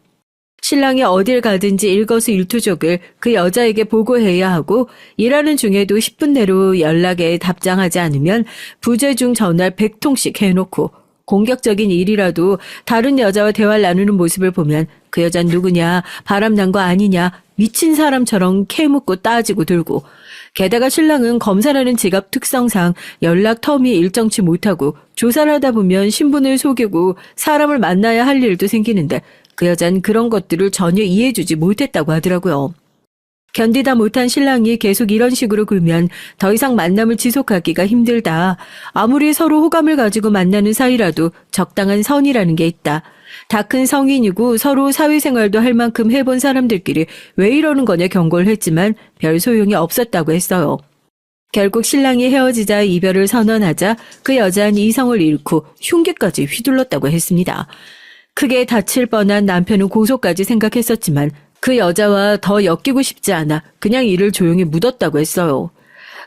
신랑이 어딜 가든지 일거수일투족을 그 여자에게 보고해야 하고 일하는 중에도 10분 내로 연락에 답장하지 않으면 부재중 전화를 100통씩 해놓고 공격적인 일이라도 다른 여자와 대화를 나누는 모습을 보면 그 여잔 누구냐, 바람난 거 아니냐, 미친 사람처럼 캐묻고 따지고 들고 게다가 신랑은 검사라는 직업 특성상 연락 텀이 일정치 못하고 조사를 하다 보면 신분을 속이고 사람을 만나야 할 일도 생기는데 그 여잔 그런 것들을 전혀 이해해주지 못했다고 하더라고요. 견디다 못한 신랑이 계속 이런 식으로 굴면 더 이상 만남을 지속하기가 힘들다. 아무리 서로 호감을 가지고 만나는 사이라도 적당한 선이라는 게 있다. 다 큰 성인이고 서로 사회생활도 할 만큼 해본 사람들끼리 왜 이러는 거냐 경고를 했지만 별 소용이 없었다고 했어요. 결국 신랑이 헤어지자 이별을 선언하자 그 여자는 이성을 잃고 흉기까지 휘둘렀다고 했습니다. 크게 다칠 뻔한 남편은 고소까지 생각했었지만 그 여자와 더 엮이고 싶지 않아 그냥 이를 조용히 묻었다고 했어요.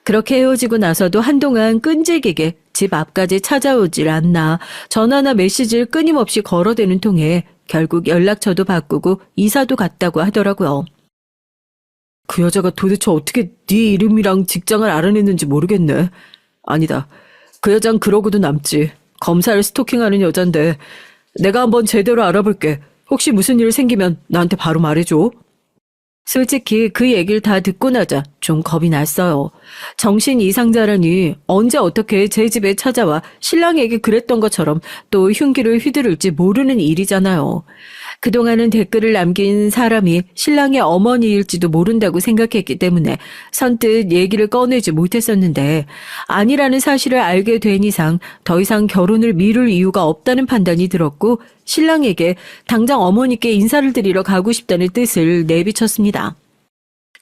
그렇게 헤어지고 나서도 한동안 끈질기게 집 앞까지 찾아오질 않나 전화나 메시지를 끊임없이 걸어대는 통에 결국 연락처도 바꾸고 이사도 갔다고 하더라고요. 그 여자가 도대체 어떻게 네 이름이랑 직장을 알아냈는지 모르겠네. 아니다. 그 여잔 그러고도 남지. 검사를 스토킹하는 여잔데 내가 한번 제대로 알아볼게. 혹시 무슨 일 생기면 나한테 바로 말해줘. 솔직히 그 얘기를 다 듣고 나자 좀 겁이 났어요. 정신 이상자라니 언제 어떻게 제 집에 찾아와 신랑에게 그랬던 것처럼 또 흉기를 휘두를지 모르는 일이잖아요. 그동안은 댓글을 남긴 사람이 신랑의 어머니일지도 모른다고 생각했기 때문에 선뜻 얘기를 꺼내지 못했었는데 아니라는 사실을 알게 된 이상 더 이상 결혼을 미룰 이유가 없다는 판단이 들었고 신랑에게 당장 어머니께 인사를 드리러 가고 싶다는 뜻을 내비쳤습니다.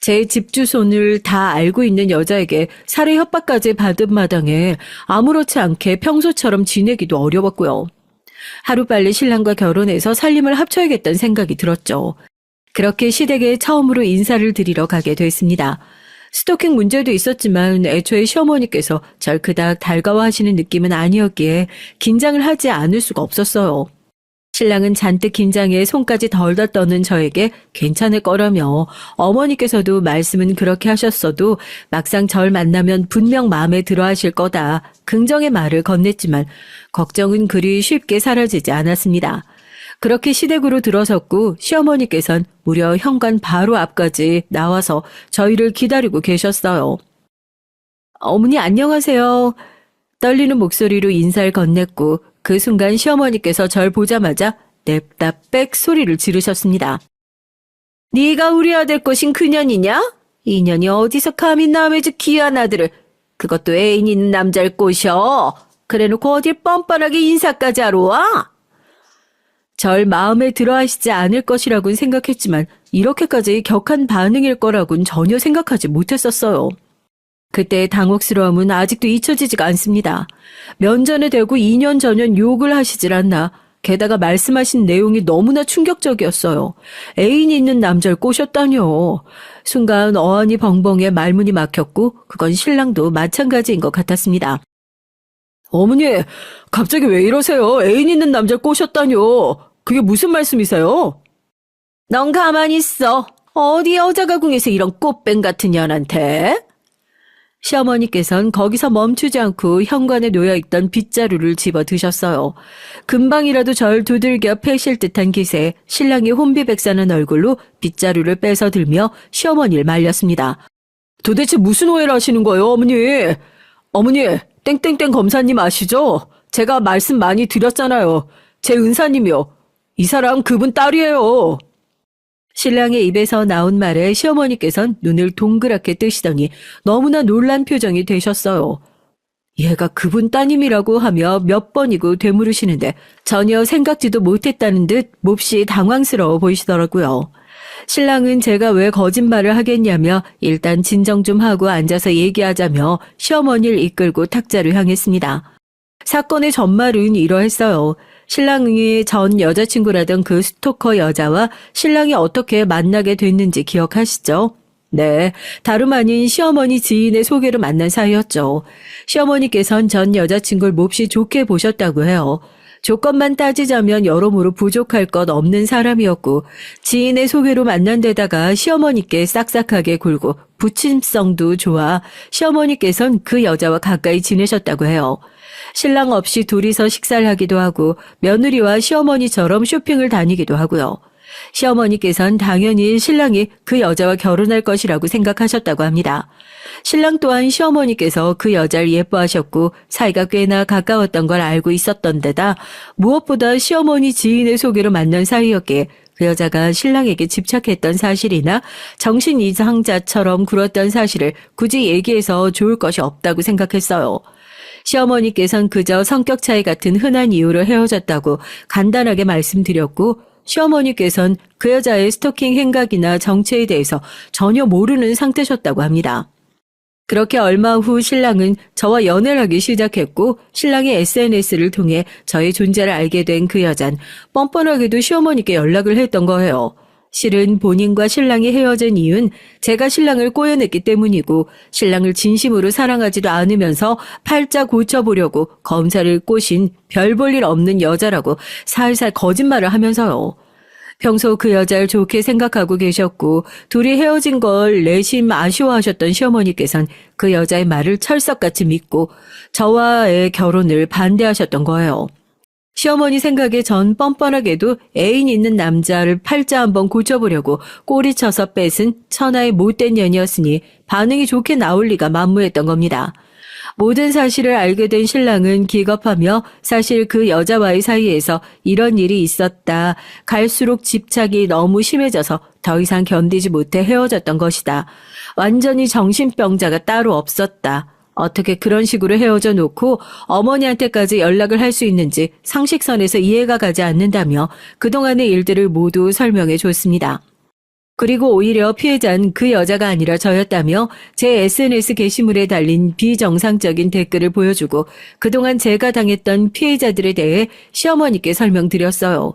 제 집 주소를 다 알고 있는 여자에게 살해 협박까지 받은 마당에 아무렇지 않게 평소처럼 지내기도 어려웠고요. 하루빨리 신랑과 결혼해서 살림을 합쳐야겠다는 생각이 들었죠. 그렇게 시댁에 처음으로 인사를 드리러 가게 됐습니다. 스토킹 문제도 있었지만 애초에 시어머니께서 절 그닥 달가워하시는 느낌은 아니었기에 긴장을 하지 않을 수가 없었어요. 신랑은 잔뜩 긴장해 손까지 덜덜 떠는 저에게 괜찮을 거라며 어머니께서도 말씀은 그렇게 하셨어도 막상 절 만나면 분명 마음에 들어 하실 거다. 긍정의 말을 건넸지만 걱정은 그리 쉽게 사라지지 않았습니다. 그렇게 시댁으로 들어섰고 시어머니께선 무려 현관 바로 앞까지 나와서 저희를 기다리고 계셨어요. 어머니 안녕하세요. 떨리는 목소리로 인사를 건넸고 그 순간 시어머니께서 절 보자마자 냅다 빽 소리를 지르셨습니다. 네가 우리 아들 꼬신 그년이냐? 이 년이 어디서 감히 남의 집 귀한 아들을 그것도 애인 있는 남자를 꼬셔. 그래놓고 어딜 뻔뻔하게 인사까지 하러 와? 절 마음에 들어하시지 않을 것이라고는 생각했지만 이렇게까지 격한 반응일 거라고는 전혀 생각하지 못했었어요. 그때의 당혹스러움은 아직도 잊혀지지가 않습니다. 면전에 대고 2년 전엔 욕을 하시질 않나. 게다가 말씀하신 내용이 너무나 충격적이었어요. 애인이 있는 남자를 꼬셨다뇨. 순간 어안이 벙벙해 말문이 막혔고 그건 신랑도 마찬가지인 것 같았습니다. 어머니, 갑자기 왜 이러세요? 애인 있는 남자를 꼬셨다뇨. 그게 무슨 말씀이세요? 넌 가만히 있어. 어디 여자가궁에서 이런 꽃뱀 같은 년한테? 시어머니께선 거기서 멈추지 않고 현관에 놓여있던 빗자루를 집어 드셨어요. 금방이라도 절 두들겨 패실 듯한 기세에 신랑이 혼비백산한 얼굴로 빗자루를 빼서 들며 시어머니를 말렸습니다. 도대체 무슨 오해를 하시는 거예요, 어머니? 어머니, 땡땡땡 검사님 아시죠? 제가 말씀 많이 드렸잖아요. 제 은사님이요. 이 사람 그분 딸이에요. 신랑의 입에서 나온 말에 시어머니께선 눈을 동그랗게 뜨시더니 너무나 놀란 표정이 되셨어요. 얘가 그분 따님이라고 하며 몇 번이고 되물으시는데 전혀 생각지도 못했다는 듯 몹시 당황스러워 보이시더라고요. 신랑은 제가 왜 거짓말을 하겠냐며 일단 진정 좀 하고 앉아서 얘기하자며 시어머니를 이끌고 탁자를 향했습니다. 사건의 전말은 이러했어요. 신랑이 전 여자친구라던 그 스토커 여자와 신랑이 어떻게 만나게 됐는지 기억하시죠? 네, 다름 아닌 시어머니 지인의 소개로 만난 사이였죠. 시어머니께선 전 여자친구를 몹시 좋게 보셨다고 해요. 조건만 따지자면 여러모로 부족할 것 없는 사람이었고 지인의 소개로 만난 데다가 시어머니께 싹싹하게 굴고 부침성도 좋아 시어머니께선 그 여자와 가까이 지내셨다고 해요. 신랑 없이 둘이서 식사를 하기도 하고 며느리와 시어머니처럼 쇼핑을 다니기도 하고요. 시어머니께선 당연히 신랑이 그 여자와 결혼할 것이라고 생각하셨다고 합니다. 신랑 또한 시어머니께서 그 여자를 예뻐하셨고 사이가 꽤나 가까웠던 걸 알고 있었던 데다 무엇보다 시어머니 지인의 소개로 만난 사이였기에 그 여자가 신랑에게 집착했던 사실이나 정신 이상자처럼 굴었던 사실을 굳이 얘기해서 좋을 것이 없다고 생각했어요. 시어머니께선 그저 성격 차이 같은 흔한 이유로 헤어졌다고 간단하게 말씀드렸고 시어머니께선 그 여자의 스토킹 행각이나 정체에 대해서 전혀 모르는 상태셨다고 합니다. 그렇게 얼마 후 신랑은 저와 연애를 하기 시작했고 신랑의 SNS를 통해 저의 존재를 알게 된 그 여잔 뻔뻔하게도 시어머니께 연락을 했던 거예요. 실은 본인과 신랑이 헤어진 이유는 제가 신랑을 꼬여냈기 때문이고 신랑을 진심으로 사랑하지도 않으면서 팔자 고쳐보려고 검사를 꼬신 별 볼 일 없는 여자라고 살살 거짓말을 하면서요. 평소 그 여자를 좋게 생각하고 계셨고 둘이 헤어진 걸 내심 아쉬워하셨던 시어머니께선 그 여자의 말을 철석같이 믿고 저와의 결혼을 반대하셨던 거예요. 시어머니 생각에 전 뻔뻔하게도 애인 있는 남자를 팔자 한번 고쳐보려고 꼬리쳐서 뺏은 천하의 못된 년이었으니 반응이 좋게 나올 리가 만무했던 겁니다. 모든 사실을 알게 된 신랑은 기겁하며 사실 그 여자와의 사이에서 이런 일이 있었다. 갈수록 집착이 너무 심해져서 더 이상 견디지 못해 헤어졌던 것이다. 완전히 정신병자가 따로 없었다. 어떻게 그런 식으로 헤어져 놓고 어머니한테까지 연락을 할 수 있는지 상식선에서 이해가 가지 않는다며 그동안의 일들을 모두 설명해 줬습니다. 그리고 오히려 피해자는 그 여자가 아니라 저였다며 제 SNS 게시물에 달린 비정상적인 댓글을 보여주고 그동안 제가 당했던 피해자들에 대해 시어머니께 설명드렸어요.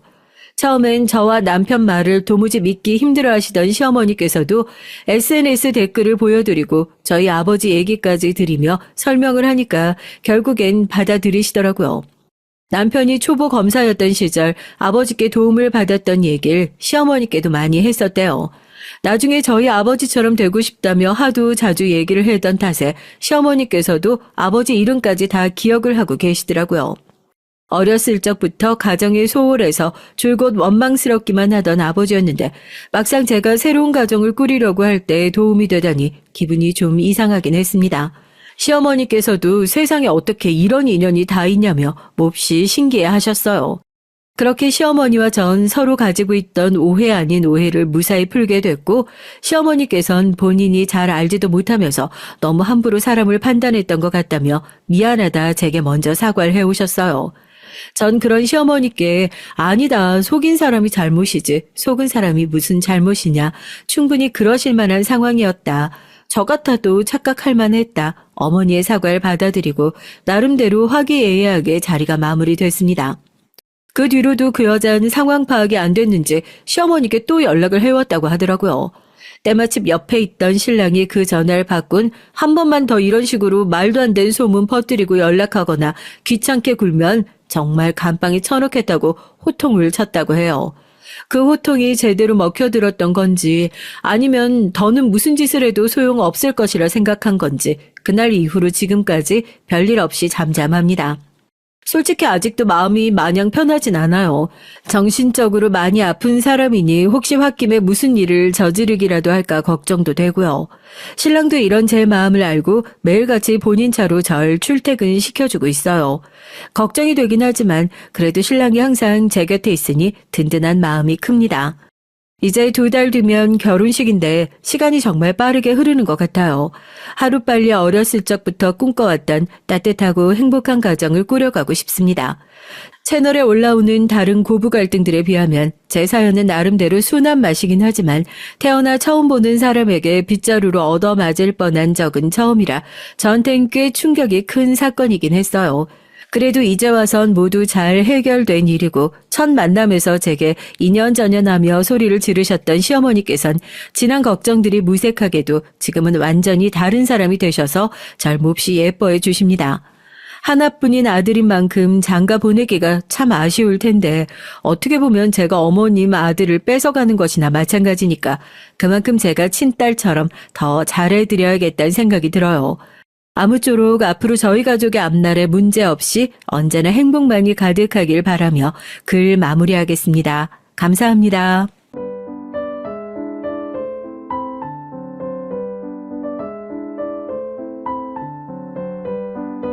처음엔 저와 남편 말을 도무지 믿기 힘들어 하시던 시어머니께서도 SNS 댓글을 보여드리고 저희 아버지 얘기까지 드리며 설명을 하니까 결국엔 받아들이시더라고요. 남편이 초보 검사였던 시절 아버지께 도움을 받았던 얘기를 시어머니께도 많이 했었대요. 나중에 저희 아버지처럼 되고 싶다며 하도 자주 얘기를 했던 탓에 시어머니께서도 아버지 이름까지 다 기억을 하고 계시더라고요. 어렸을 적부터 가정에 소홀해서 줄곧 원망스럽기만 하던 아버지였는데 막상 제가 새로운 가정을 꾸리려고 할 때 도움이 되다니 기분이 좀 이상하긴 했습니다. 시어머니께서도 세상에 어떻게 이런 인연이 다 있냐며 몹시 신기해 하셨어요. 그렇게 시어머니와 전 서로 가지고 있던 오해 아닌 오해를 무사히 풀게 됐고 시어머니께선 본인이 잘 알지도 못하면서 너무 함부로 사람을 판단했던 것 같다며 미안하다 제게 먼저 사과를 해오셨어요. 전 그런 시어머니께 아니다, 속인 사람이 잘못이지 속은 사람이 무슨 잘못이냐, 충분히 그러실 만한 상황이었다, 저 같아도 착각할 만했다, 어머니의 사과를 받아들이고 나름대로 화기애애하게 자리가 마무리됐습니다. 그 뒤로도 그 여자는 상황 파악이 안 됐는지 시어머니께 또 연락을 해왔다고 하더라고요. 때마침 옆에 있던 신랑이 그 전화를 받곤 한 번만 더 이런 식으로 말도 안 되는 소문 퍼뜨리고 연락하거나 귀찮게 굴면 정말 감방에 쳐넣겠다고 호통을 쳤다고 해요. 그 호통이 제대로 먹혀들었던 건지 아니면 더는 무슨 짓을 해도 소용없을 것이라 생각한 건지 그날 이후로 지금까지 별일 없이 잠잠합니다. 솔직히 아직도 마음이 마냥 편하진 않아요. 정신적으로 많이 아픈 사람이니 혹시 홧김에 무슨 일을 저지르기라도 할까 걱정도 되고요. 신랑도 이런 제 마음을 알고 매일같이 본인 차로 절 출퇴근 시켜주고 있어요. 걱정이 되긴 하지만 그래도 신랑이 항상 제 곁에 있으니 든든한 마음이 큽니다. 이제 2달 뒤면 결혼식인데 시간이 정말 빠르게 흐르는 것 같아요. 하루빨리 어렸을 적부터 꿈꿔왔던 따뜻하고 행복한 가정을 꾸려가고 싶습니다. 채널에 올라오는 다른 고부 갈등들에 비하면 제 사연은 나름대로 순한 맛이긴 하지만 태어나 처음 보는 사람에게 빗자루로 얻어맞을 뻔한 적은 처음이라 저한텐 꽤 충격이 큰 사건이긴 했어요. 그래도 이제 와선 모두 잘 해결된 일이고 첫 만남에서 제게 이년저년하며 소리를 지르셨던 시어머니께선 지난 걱정들이 무색하게도 지금은 완전히 다른 사람이 되셔서 절 몹시 예뻐해 주십니다. 하나뿐인 아들인 만큼 장가 보내기가 참 아쉬울 텐데 어떻게 보면 제가 어머님 아들을 뺏어가는 것이나 마찬가지니까 그만큼 제가 친딸처럼 더 잘해드려야겠다는 생각이 들어요. 아무쪼록 앞으로 저희 가족의 앞날에 문제 없이 언제나 행복만이 가득하길 바라며 글 마무리하겠습니다. 감사합니다.